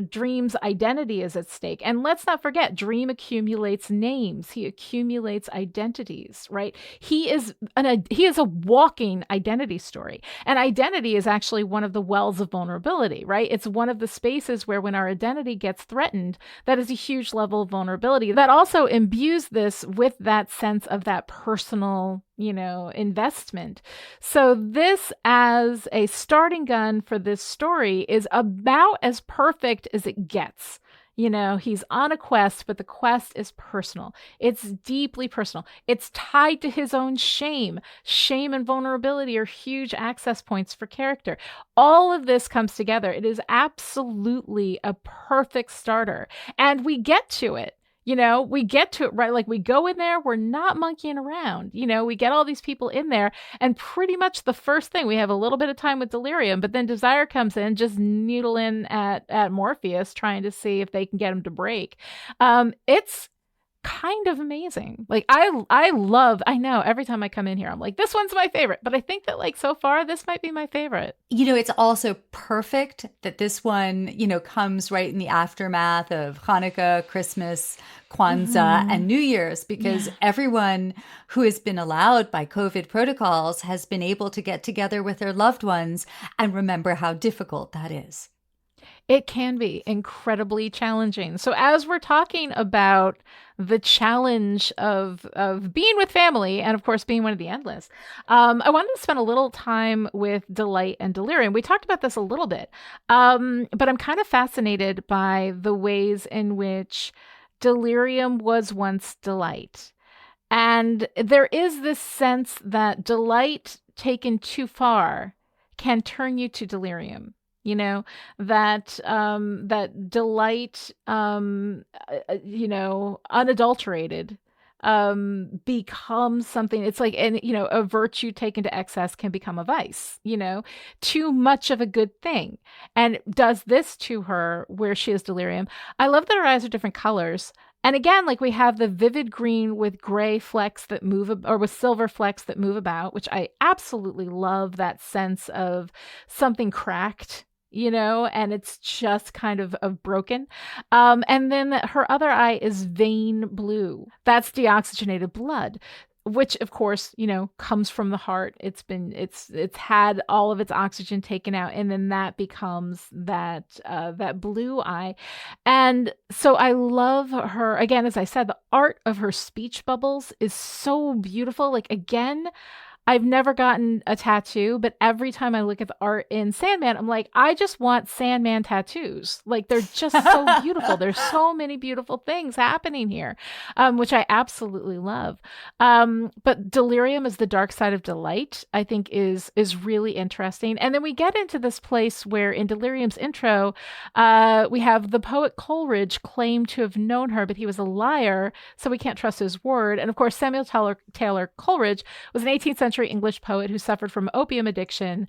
Dream's identity is at stake. And let's not forget, Dream accumulates names. He accumulates identities, right? He is a walking identity story. And identity is actually one of the wells of vulnerability, right? It's one of the spaces where when our identity gets threatened, that is a huge level of vulnerability that also imbues this with that sense of that personal, investment. So this, as a starting gun for this story, is about as perfect as it gets. He's on a quest, but the quest is personal. It's deeply personal. It's tied to his own shame. Shame and vulnerability are huge access points for character. All of this comes together. It is absolutely a perfect starter. And we get to it. We get to it, right? Like, we go in there, we're not monkeying around. We get all these people in there, and pretty much the first thing, we have a little bit of time with Delirium, but then Desire comes in, just needle in at Morpheus, trying to see if they can get him to break. It's kind of amazing. Like, I know every time I come in here, I'm like, this one's my favorite, but I think that, like, so far, this might be my favorite. It's also perfect that this one, comes right in the aftermath of Hanukkah, Christmas, Kwanzaa, and New Year's, because everyone who has been allowed by COVID protocols has been able to get together with their loved ones and remember how difficult that is. It can be incredibly challenging. So as we're talking about the challenge of being with family and of course being one of the endless, I wanted to spend a little time with delight and delirium. We talked about this a little bit, but I'm kind of fascinated by the ways in which delirium was once delight. And there is this sense that delight taken too far can turn you to delirium. You know, that delight, unadulterated, becomes something. It's like, and a virtue taken to excess can become a vice. Too much of a good thing, and does this to her where she is delirium. I love that her eyes are different colors. And again, like we have the vivid green with gray flecks that move, or with silver flecks that move about, which I absolutely love, that sense of something cracked, and it's just kind of broken. And then her other eye is vein blue. That's deoxygenated blood, which of course, comes from the heart. It's had all of its oxygen taken out, and then that becomes that blue eye. And so I love her, again, as I said, the art of her speech bubbles is so beautiful. Like, again, I've never gotten a tattoo, but every time I look at the art in Sandman, I'm like, I just want Sandman tattoos. Like, they're just so beautiful. There's so many beautiful things happening here, which I absolutely love. But delirium is the dark side of delight, I think is really interesting. And then we get into this place where in delirium's intro, we have the poet Coleridge claim to have known her, but he was a liar, so we can't trust his word. And of course, Samuel Taylor Coleridge was an 18th century English poet who suffered from opium addiction,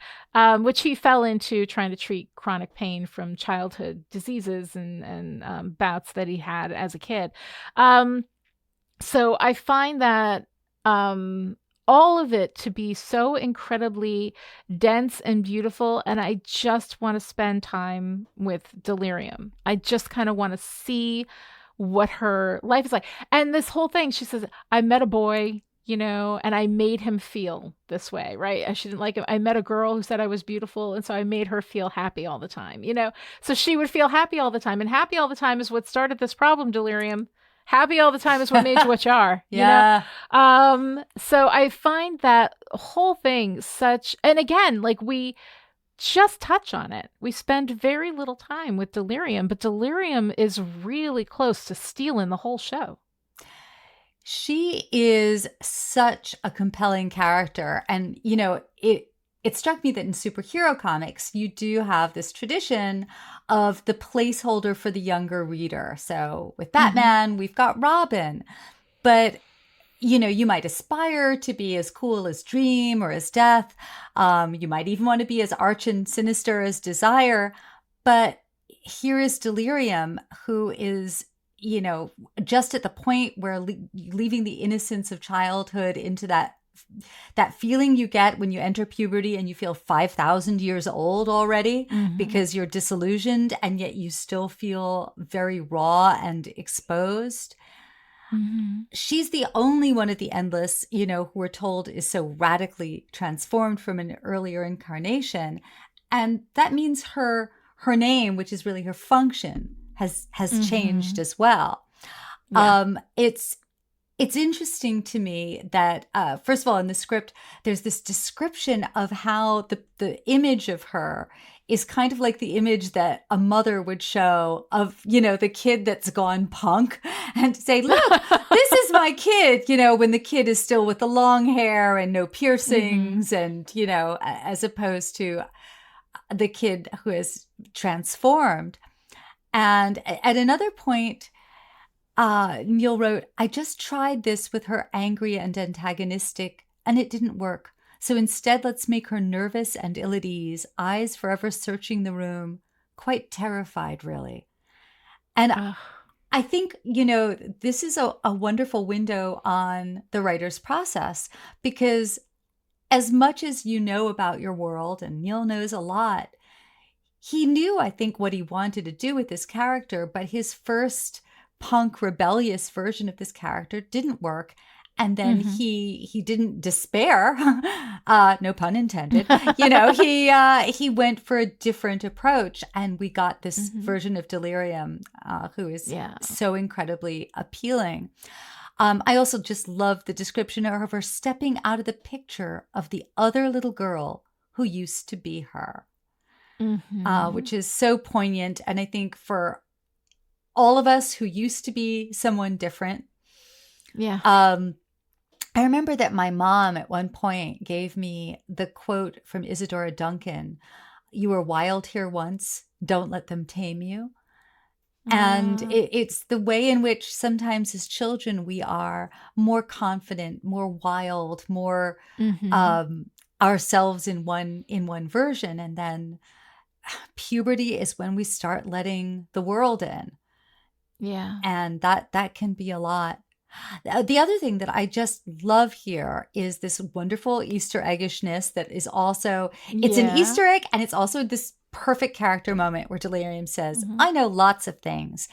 which he fell into trying to treat chronic pain from childhood diseases and bouts that he had as a kid. So I find that all of it to be so incredibly dense and beautiful, and I just want to spend time with delirium. I just kind of want to see what her life is like. And this whole thing, she says, I met a boy, and I made him feel this way, right? She didn't like him. I met a girl who said I was beautiful, and so I made her feel happy all the time, So she would feel happy all the time, and happy all the time is what started this problem, delirium. Happy all the time is what made you what you are. Yeah. So I find that whole thing and again, like we just touch on it. We spend very little time with delirium, but delirium is really close to stealing the whole show. She is such a compelling character. And, it struck me that in superhero comics, you do have this tradition of the placeholder for the younger reader. So with Batman, we've got Robin. But, you might aspire to be as cool as Dream or as Death. You might even want to be as arch and sinister as Desire. But here is Delirium, who is just at the point where leaving the innocence of childhood into that feeling you get when you enter puberty and you feel 5,000 years old already because you're disillusioned, and yet you still feel very raw and exposed. She's the only one of the endless, who we're told is so radically transformed from an earlier incarnation. And that means her name, which is really her function, has changed as well. Yeah. It's interesting to me that, first of all, in the script, there's this description of how the image of her is kind of like the image that a mother would show of, the kid that's gone punk, and say, look, this is my kid, when the kid is still with the long hair and no piercings and, as opposed to the kid who is transformed. And at another point, Neil wrote, I just tried this with her angry and antagonistic, and it didn't work. So instead, let's make her nervous and ill at ease, eyes forever searching the room, quite terrified, really. And I think, this is a wonderful window on the writer's process, because as much as you know about your world, and Neil knows a lot, he knew, I think, what he wanted to do with this character, but his first punk rebellious version of this character didn't work. And then he didn't despair, no pun intended. He went for a different approach, and we got this version of Delirium, who is so incredibly appealing. I also just love the description of her stepping out of the picture of the other little girl who used to be her, which is so poignant. And I think for all of us who used to be someone different, I remember that my mom at one point gave me the quote from Isadora Duncan, "You were wild here once, don't let them tame you." And it's the way in which sometimes as children we are more confident, more wild, more ourselves in one version. And then puberty is when we start letting the world in. Yeah. And that can be a lot. The other thing that I just love here is this wonderful Easter eggishness that is also, it's an Easter egg, and it's also this perfect character moment where Delirium says, I know lots of things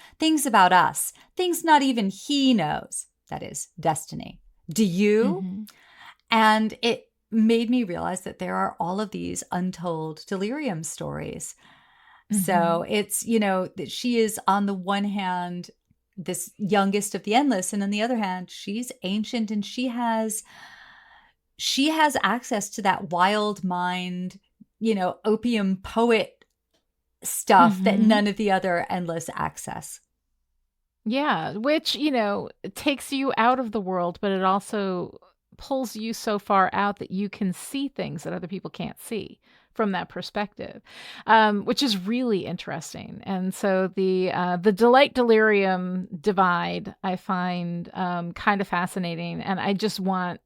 about us, things not even he knows, that is Destiny. Do you? And it made me realize that there are all of these untold Delirium stories. So it's, that she is on the one hand this youngest of the endless, and on the other hand she's ancient, and she has access to that wild mind, opium poet stuff that none of the other endless access. Yeah, which, takes you out of the world, but it also pulls you so far out that you can see things that other people can't see from that perspective, which is really interesting. And so the delight delirium divide I find kind of fascinating, and I just want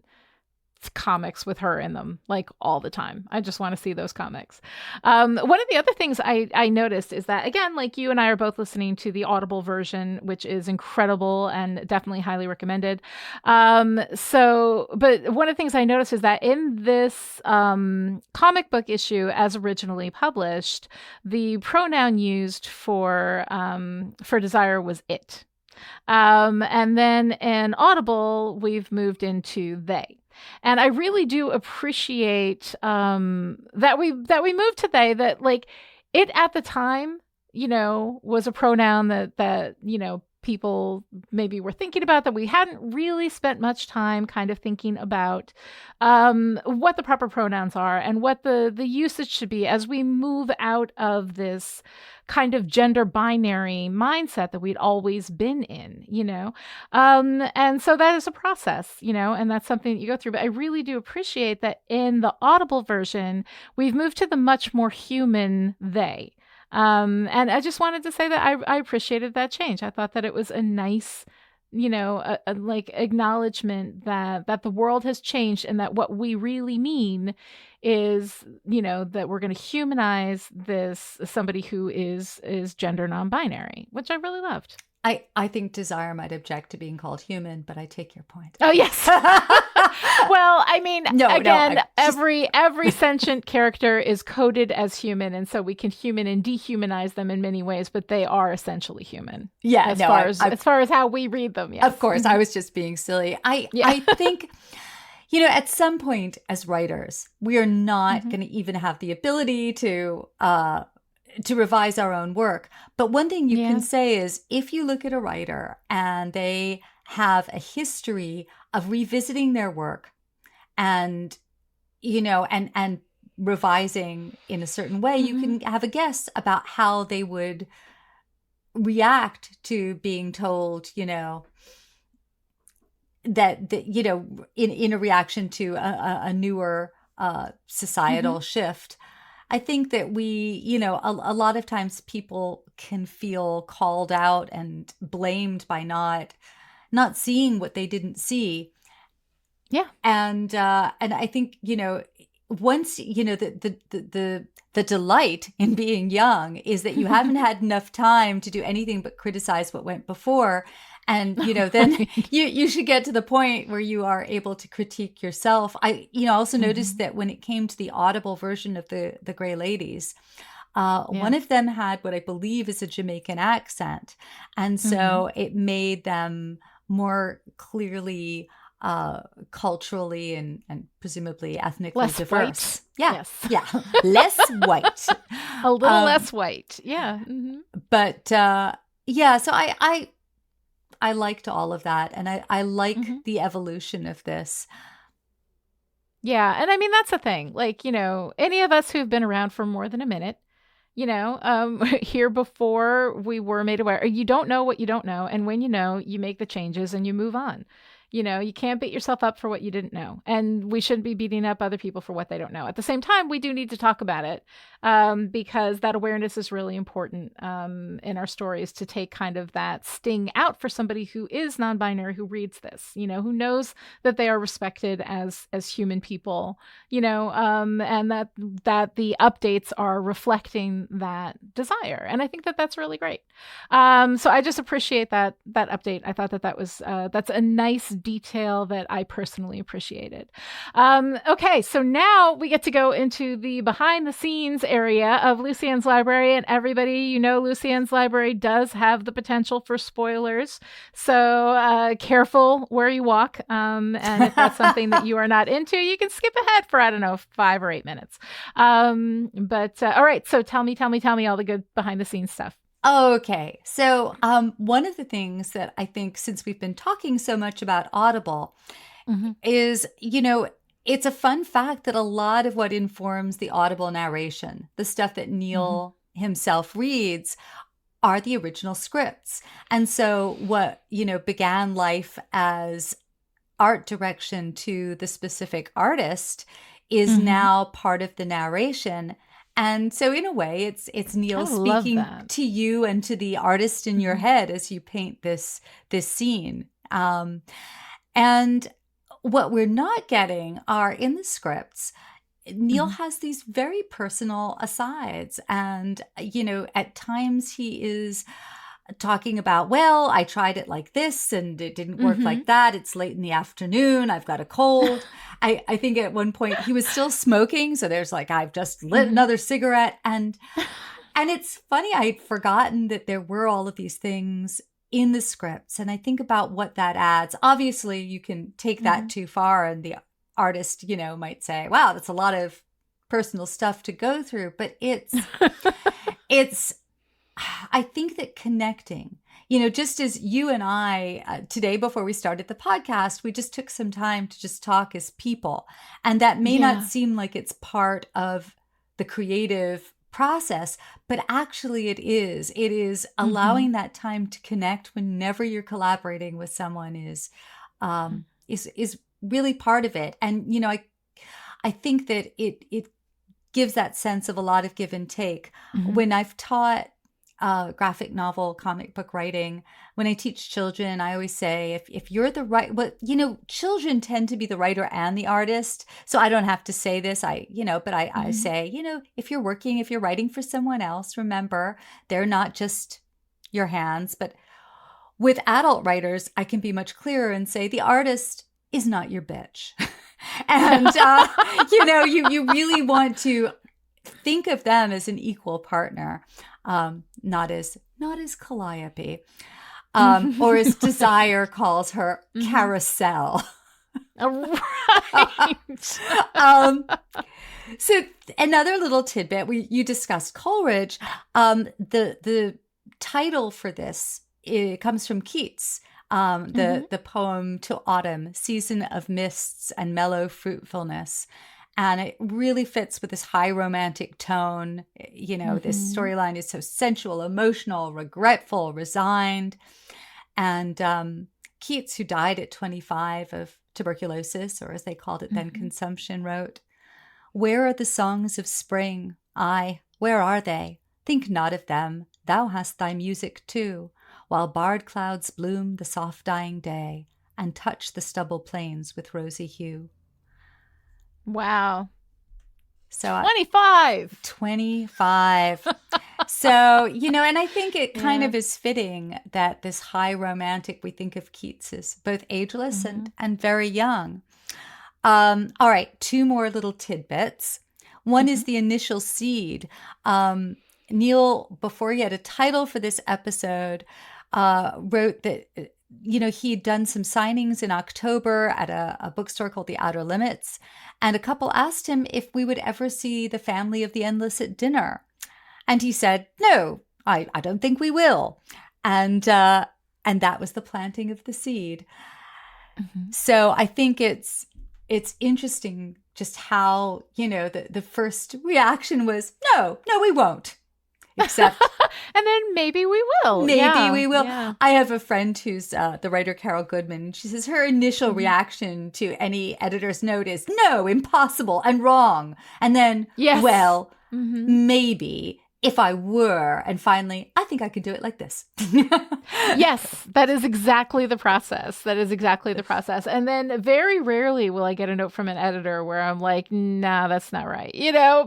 comics with her in them, like, all the time. I just want to see those comics. One of the other things I noticed is that, again, like, you and I are both listening to the Audible version, which is incredible and definitely highly recommended. But one of the things I noticed is that in this comic book issue, as originally published, the pronoun used for Desire was it. And then in Audible, we've moved into they. And I really do appreciate that we moved to they, that, like, it at the time, was a pronoun that people maybe were thinking about, that we hadn't really spent much time kind of thinking about what the proper pronouns are and what the usage should be as we move out of this kind of gender binary mindset that we'd always been in, and so that is a process, and that's something that you go through. But I really do appreciate that in the Audible version, we've moved to the much more human they. And I just wanted to say that I appreciated that change. I thought that it was a nice, like, acknowledgement that the world has changed, and that what we really mean is, that we're going to humanize somebody who is gender non-binary, which I really loved. I think Desire might object to being called human, but I take your point. Oh, yes. Well, I mean, every sentient character is coded as human, and so we can human and dehumanize them in many ways, but they are essentially human. Yeah, as far as how we read them. Yes. Of course, I was just being silly. I think, at some point as writers, we are not going to even have the ability to revise our own work. But one thing you can say is, if you look at a writer and they have a history of revisiting their work and, and revising in a certain way, you can have a guess about how they would react to being told, that in a reaction to a newer societal shift. I think that we, a lot of times people can feel called out and blamed by not seeing what they didn't see. Yeah. And I think, once, the delight in being young is that you haven't had enough time to do anything but criticize what went before. And, then you should get to the point where you are able to critique yourself. I, also noticed that when it came to the Audible version of the Grey Ladies, one of them had what I believe is a Jamaican accent. And so it made them more clearly culturally and presumably ethnically Less diverse. white. Yeah, Yes. yeah, less white, A little less white. Yeah. But yeah, so I liked all of that, and I like the evolution of this. Yeah, and I mean that's the thing. Like, any of us who've been around for more than a minute, here before we were made aware, you don't know what you don't know, and when you know, you make the changes and you move on. You can't beat yourself up for what you didn't know, and we shouldn't be beating up other people for what they don't know. At the same time, we do need to talk about it, because that awareness is really important in our stories, to take kind of that sting out for somebody who is non-binary, who reads this, who knows that they are respected as human people, and that the updates are reflecting that desire. And I think that that's really great. So I just appreciate that update. I thought that was that's a nice detail that I personally appreciated. Okay, so now we get to go into the behind the scenes area of Lucien's Library, and everybody, Lucien's Library does have the potential for spoilers, so careful where you walk, and if that's something that you are not into, you can skip ahead for, I don't know, 5 or 8 minutes. But all right, so tell me all the good behind the scenes stuff. Okay. So one of the things that I think, since we've been talking so much about Audible, is, it's a fun fact that a lot of what informs the Audible narration, the stuff that Neil himself reads, are the original scripts. And so what, began life as art direction to the specific artist is now part of the narration. And so in a way, it's Neil speaking to you and to the artist in your head as you paint this scene. And what we're not getting are, in the scripts, Neil has these very personal asides. And, at times he is talking about, well, I tried it like this and it didn't work like that. It's late in the afternoon. I've got a cold. I think at one point he was still smoking. So there's like, I've just lit another cigarette. And it's funny, I'd forgotten that there were all of these things in the scripts. And I think about what that adds. Obviously, you can take that too far, and the artist, might say, wow, that's a lot of personal stuff to go through. But it's I think that connecting, just as you and I today, before we started the podcast, we just took some time to just talk as people. And that may not seem like it's part of the creative process, but actually it is. It is allowing that time to connect whenever you're collaborating with someone is really part of it. And, I think that it gives that sense of a lot of give and take. When I've taught graphic novel, comic book writing, when I teach children, I always say, if you're the right, children tend to be the writer and the artist. So I don't have to say this, I say, if you're writing for someone else, remember, they're not just your hands. But with adult writers, I can be much clearer and say, the artist is not your bitch. And, you really want to think of them as an equal partner. Not as Calliope, or as Desire calls her, Carousel. Right. So another little tidbit, you discussed Coleridge. The title for this, it comes from Keats. The poem To Autumn, Season of Mists and Mellow Fruitfulness. And it really fits with this high romantic tone. This storyline is so sensual, emotional, regretful, resigned. And Keats, who died at 25 of tuberculosis, or as they called it then, consumption, wrote, "Where are the songs of spring? Aye, where are they? Think not of them. Thou hast thy music too, while barred clouds bloom the soft dying day and touch the stubble plains with rosy hue." Wow. So 25. 25. So, and I think it kind of is fitting that this high romantic, we think of Keats as both ageless and very young. All right, 2 more little tidbits. One is the initial seed. Neil, before he had a title for this episode, wrote that he'd done some signings in October at a bookstore called The Outer Limits. And a couple asked him if we would ever see the family of the Endless at dinner. And he said, no, I don't think we will. And that was the planting of the seed. Mm-hmm. So I think it's interesting just how, the first reaction was, no, we won't. Except, and then maybe we will. Maybe we will. Yeah. I have a friend who's the writer Carol Goodman. She says her initial reaction to any editor's note is, no, impossible and wrong. And then, well, maybe if I were, and finally, I think I could do it like this. Yes, that is exactly the process. And then very rarely will I get a note from an editor where I'm like, nah, that's not right.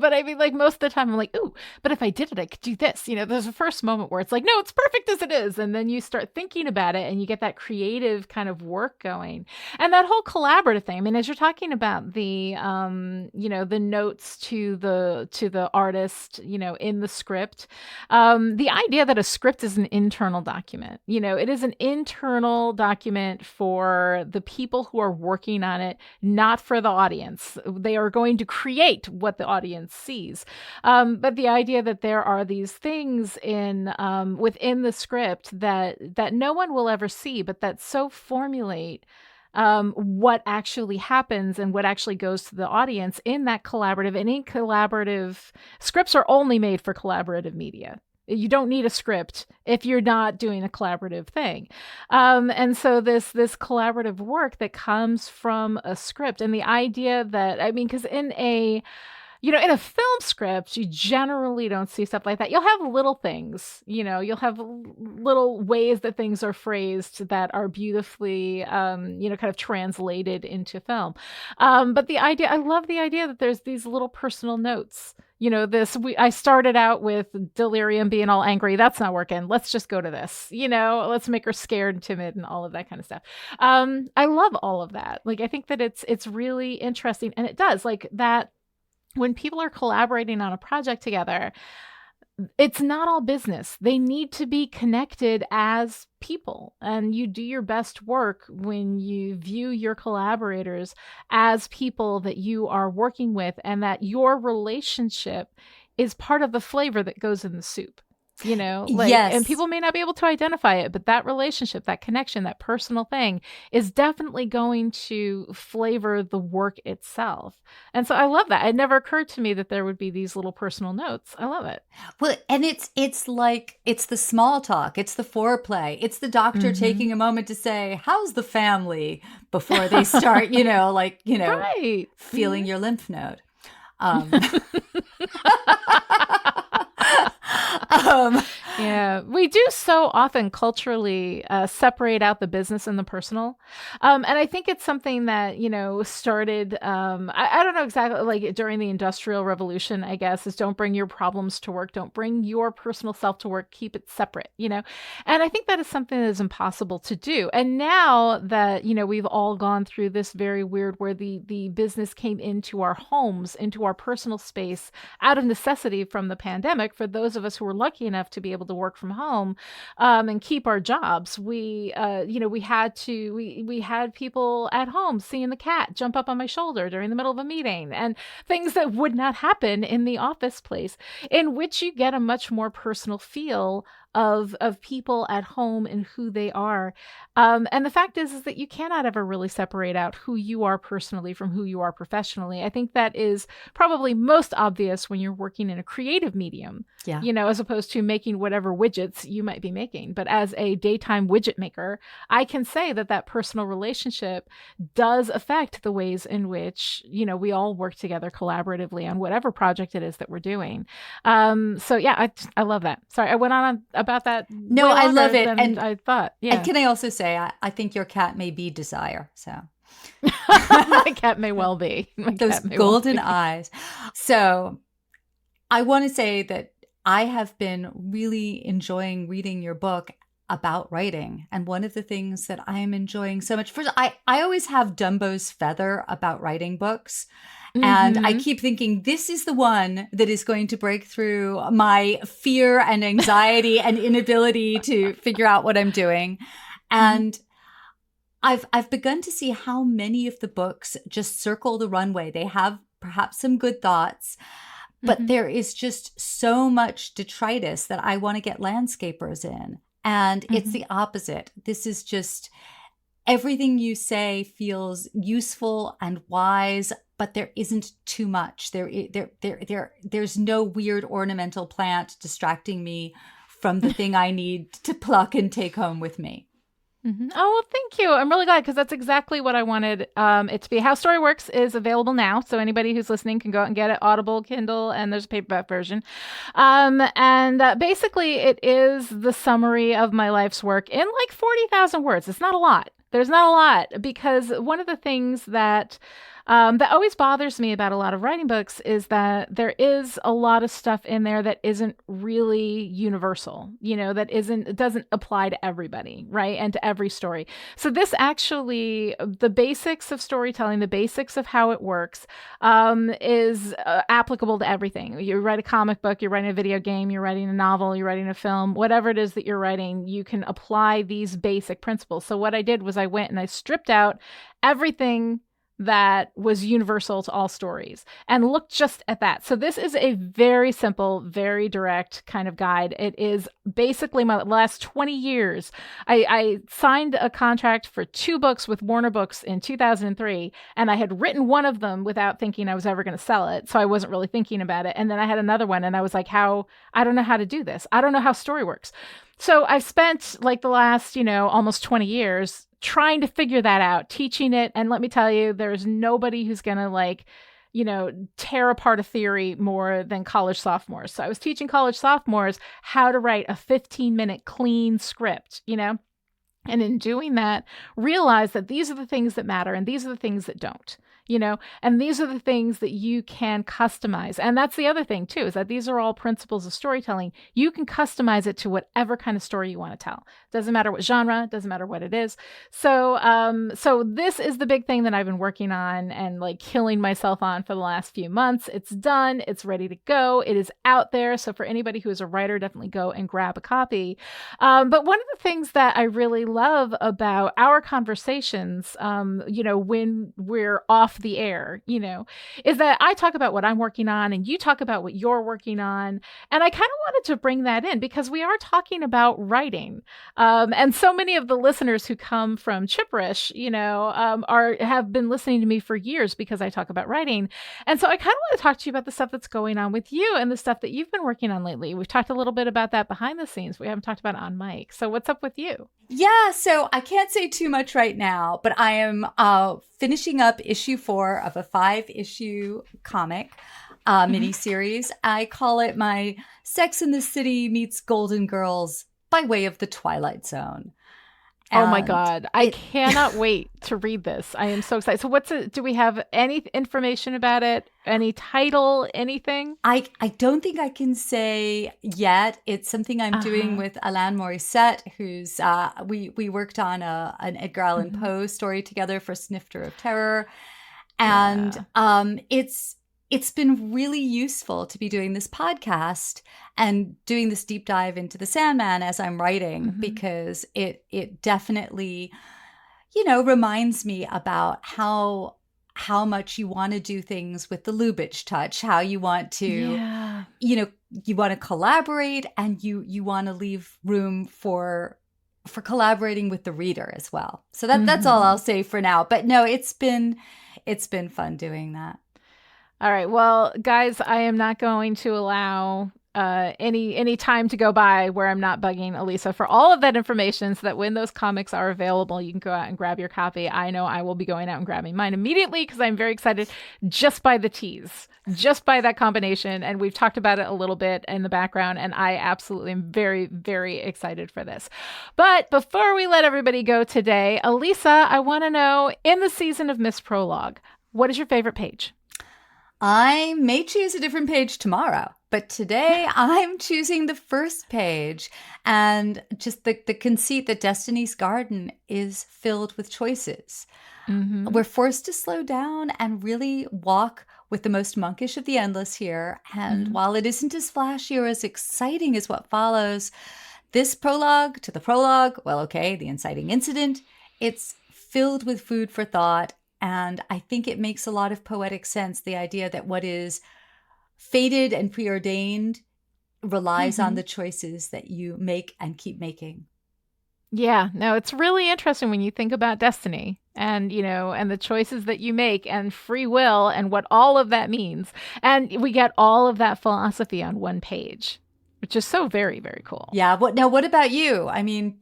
But I mean, like most of the time I'm like, ooh, but if I did it, I could do this. There's a first moment where it's like, no, it's perfect as it is. And then you start thinking about it and you get that creative kind of work going. And that whole collaborative thing. I mean, as you're talking about the, the notes to the artist, in the script, the idea that a script is an internal document. It is an internal document for the people who are working on it, not for the audience. They are going to create what the audience sees. But the idea that there are these things within the script that no one will ever see, but that so formulate what actually happens and what actually goes to the audience in that collaborative. Any collaborative scripts are only made for collaborative media. You don't need a script if you're not doing a collaborative thing. And so this collaborative work that comes from a script, and the idea that, I mean, because in a film script, you generally don't see stuff like that. You'll have little things, you'll have little ways that things are phrased that are beautifully, kind of translated into film. But I love the idea that there's these little personal notes. I started out with Delirium being all angry. That's not working. Let's just go to this, let's make her scared and timid and all of that kind of stuff. I love all of that. Like, I think that it's really interesting. And it does like that. When people are collaborating on a project together, it's not all business. They need to be connected as people. And you do your best work when you view your collaborators as people that you are working with, and that your relationship is part of the flavor that goes in the soup. Yes. And people may not be able to identify it, but that relationship, that connection, that personal thing is definitely going to flavor the work itself. And so I love that. It never occurred to me that there would be these little personal notes. I love it. Well, and it's like, it's the small talk. It's the foreplay. It's the doctor taking a moment to say, how's the family, before they start, right. feeling your lymph node. Yeah, we do so often culturally separate out the business and the personal. And I think it's something that, started, I don't know exactly, like during the Industrial Revolution, I guess, is don't bring your problems to work. Don't bring your personal self to work. Keep it separate, And I think that is something that is impossible to do. And now that, we've all gone through this very weird where the business came into our homes, into our personal space out of necessity from the pandemic, for those of us who were lucky enough to be able to work from home and keep our jobs, we had people at home seeing the cat jump up on my shoulder during the middle of a meeting, and things that would not happen in the office place, in which you get a much more personal feel of people at home and who they are. And the fact is that you cannot ever really separate out who you are personally from who you are professionally. I think that is probably most obvious when you're working in a creative medium, as opposed to making whatever widgets you might be making. But as a daytime widget maker, I can say that personal relationship does affect the ways in which, we all work together collaboratively on whatever project it is that we're doing. So yeah, I love that. Sorry, I went on about that. No, I love it. And I thought, And can I also say, I think your cat may be Desire. So my cat may well be. Those golden eyes. So I want to say that I have been really enjoying reading your book about writing. And one of the things that I am enjoying so much, first, I always have Dumbo's feather about writing books. And I keep thinking, this is the one that is going to break through my fear and anxiety and inability to figure out what I'm doing. And I've begun to see how many of the books just circle the runway. They have perhaps some good thoughts, but there is just so much detritus that I want to get landscapers in. And it's the opposite. This is just everything you say feels useful and wise, but there isn't too much. There's no weird ornamental plant distracting me from the thing I need to pluck and take home with me. Oh, well, thank you. I'm really glad because that's exactly what I wanted it to be. How Story Works is available now. So anybody who's listening can go out and get it. Audible, Kindle, and there's a paperback version. Basically, it is the summary of my life's work in like 40,000 words. It's not a lot. There's not a lot because one of the things that always bothers me about a lot of writing books is that there is a lot of stuff in there that isn't really universal, it doesn't apply to everybody, right? And to every story. So this actually, the basics of storytelling, the basics of how it works, is applicable to everything. You write a comic book, you're writing a video game, you're writing a novel, you're writing a film, whatever it is that you're writing, you can apply these basic principles. So what I did was I went and I stripped out everything that was universal to all stories and look just at that. So this is a very simple, very direct kind of guide. It is basically my last 20 years. I signed a contract for 2 books with Warner Books in 2003, and I had written one of them without thinking I was ever going to sell it. So I wasn't really thinking about it. And then I had another one and I was like, I don't know how to do this. I don't know how story works. So I've spent like the last, almost 20 years trying to figure that out, teaching it. And let me tell you, there's nobody who's going to tear apart a theory more than college sophomores. So I was teaching college sophomores how to write a 15-minute clean script, and in doing that, realize that these are the things that matter and these are the things that don't. And these are the things that you can customize. And that's the other thing too, is that these are all principles of storytelling. You can customize it to whatever kind of story you want to tell. Doesn't matter what genre, doesn't matter what it is. So this is the big thing that I've been working on and like killing myself on for the last few months. It's done. It's ready to go. It is out there. So for anybody who is a writer, definitely go and grab a copy. But one of the things that I really love about our conversations, when we're off the air, is that I talk about what I'm working on and you talk about what you're working on. And I kind of wanted to bring that in because we are talking about writing. And so many of the listeners who come from Chipperish, have been listening to me for years because I talk about writing. And so I kind of want to talk to you about the stuff that's going on with you and the stuff that you've been working on lately. We've talked a little bit about that behind the scenes. We haven't talked about it on mic. So what's up with you? Yeah, so I can't say too much right now, but I am finishing up issue 4 of a 5-issue comic miniseries. I call it my Sex and the City meets Golden Girls by way of the Twilight Zone. Oh my God. I cannot wait to read this. I am so excited. So do we have any information about it? Any title, anything? I don't think I can say yet. It's something I'm doing with Alain Morissette, who's we worked on an Edgar Allan Poe story together for Snifter of Terror. And it's been really useful to be doing this podcast and doing this deep dive into the Sandman as I'm writing, because it definitely, reminds me about how much you want to do things with the Lubitsch touch, how you want to, you want to collaborate and you want to leave room for collaborating with the reader as well. So that's all I'll say for now. But no, it's been fun doing that. All right. Well, guys, I am not going to allow any time to go by where I'm not bugging Alisa for all of that information so that when those comics are available, you can go out and grab your copy. I know I will be going out and grabbing mine immediately because I'm very excited just by the tease, just by that combination. And we've talked about it a little bit in the background, and I absolutely am very, very excited for this. But before we let everybody go today, Alisa, I want to know, in the season of Miss Prologue, what is your favorite page? I may choose a different page tomorrow, but today I'm choosing the first page, and just the conceit that Destiny's Garden is filled with choices. We're forced to slow down and really walk with the most monkish of the endless here. And while it isn't as flashy or as exciting as what follows, this prologue to the prologue, well, okay, the inciting incident, it's filled with food for thought. And I think it makes a lot of poetic sense, the idea that what is fated and preordained relies on the choices that you make and keep making. Yeah, no, it's really interesting when you think about destiny and, and the choices that you make and free will and what all of that means. And we get all of that philosophy on one page, which is so very, very cool. Yeah. What about you? I mean,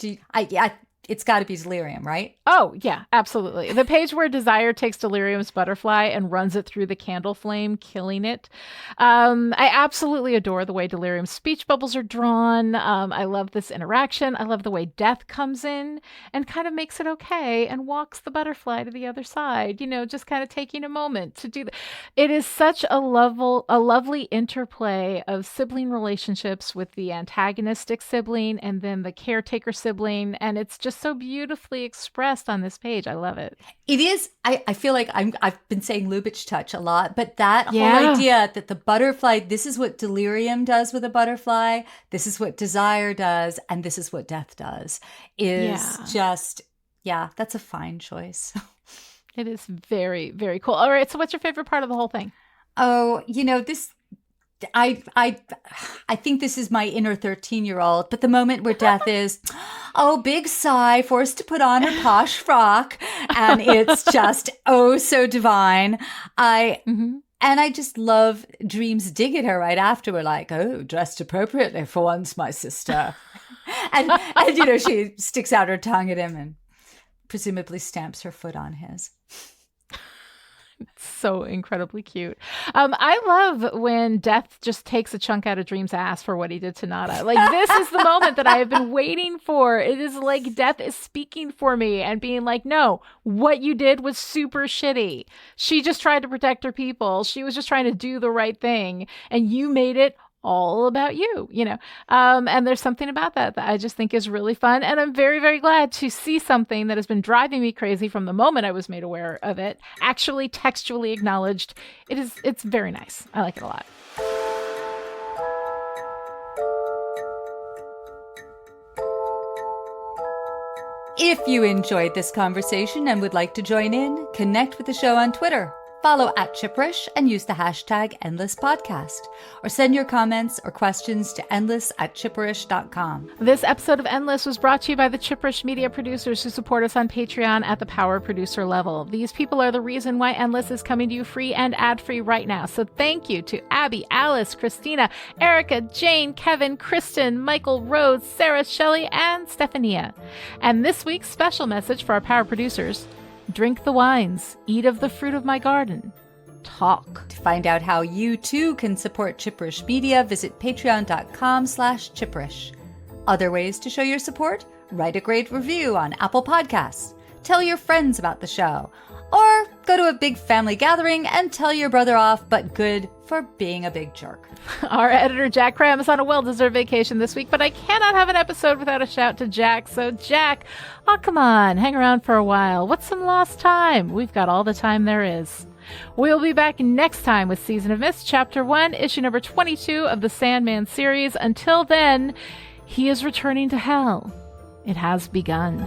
it's got to be Delirium, right? Oh, yeah, absolutely. The page where Desire takes Delirium's butterfly and runs it through the candle flame, killing it. I absolutely adore the way Delirium's speech bubbles are drawn. I love this interaction. I love the way Death comes in and kind of makes it okay and walks the butterfly to the other side, just kind of taking a moment to do that. It is such a lovely interplay of sibling relationships with the antagonistic sibling and then the caretaker sibling. And it's just so beautifully expressed on this page. I love it. It is. I feel like I've been saying Lubitsch touch a lot, but that whole idea that the butterfly, this is what Delirium does with a butterfly, this is what Desire does, and this is what Death does, is just, that's a fine choice. It is very, very cool. All right. So what's your favorite part of the whole thing? Oh, this... I think this is my inner 13-year-old, but the moment where Death is, big sigh, forced to put on her posh frock, and it's just, so divine. And I just love Dream's dig at her right after. We're like, dressed appropriately for once, my sister. and she sticks out her tongue at him and presumably stamps her foot on his. So incredibly cute. I love when Death just takes a chunk out of Dream's ass for what he did to Nada. Like, this is the moment that I have been waiting for. It is like Death is speaking for me and being like, no, what you did was super shitty. She just tried to protect her people. She was just trying to do the right thing. And you made it all about you, and there's something about that I just think is really fun. And I'm very, very glad to see something that has been driving me crazy from the moment I was made aware of it, actually textually acknowledged. It's very nice. I like it a lot. If you enjoyed this conversation and would like to join in, connect with the show on Twitter. Follow @Chipperish and use the hashtag #EndlessPodcast. Or send your comments or questions to endless@chipperish.com. This episode of Endless was brought to you by the Chipperish media producers who support us on Patreon at the power producer level. These people are the reason why Endless is coming to you free and ad-free right now. So thank you to Abby, Alice, Christina, Erica, Jane, Kevin, Kristen, Michael, Rose, Sarah, Shelley, and Stephania. And this week's special message for our power producers: drink the wines, eat of the fruit of my garden, talk. To find out how you too can support Chipperish Media, visit patreon.com/Chipperish. Other ways to show your support: write a great review on Apple Podcasts, tell your friends about the show, or go to a big family gathering and tell your brother off, but good for being a big jerk. Our editor, Jack Cram, is on a well-deserved vacation this week, but I cannot have an episode without a shout to Jack. So, Jack, come on, hang around for a while. What's some lost time? We've got all the time there is. We'll be back next time with Season of Mist, Chapter 1, issue number 22 of the Sandman series. Until then, he is returning to hell. It has begun.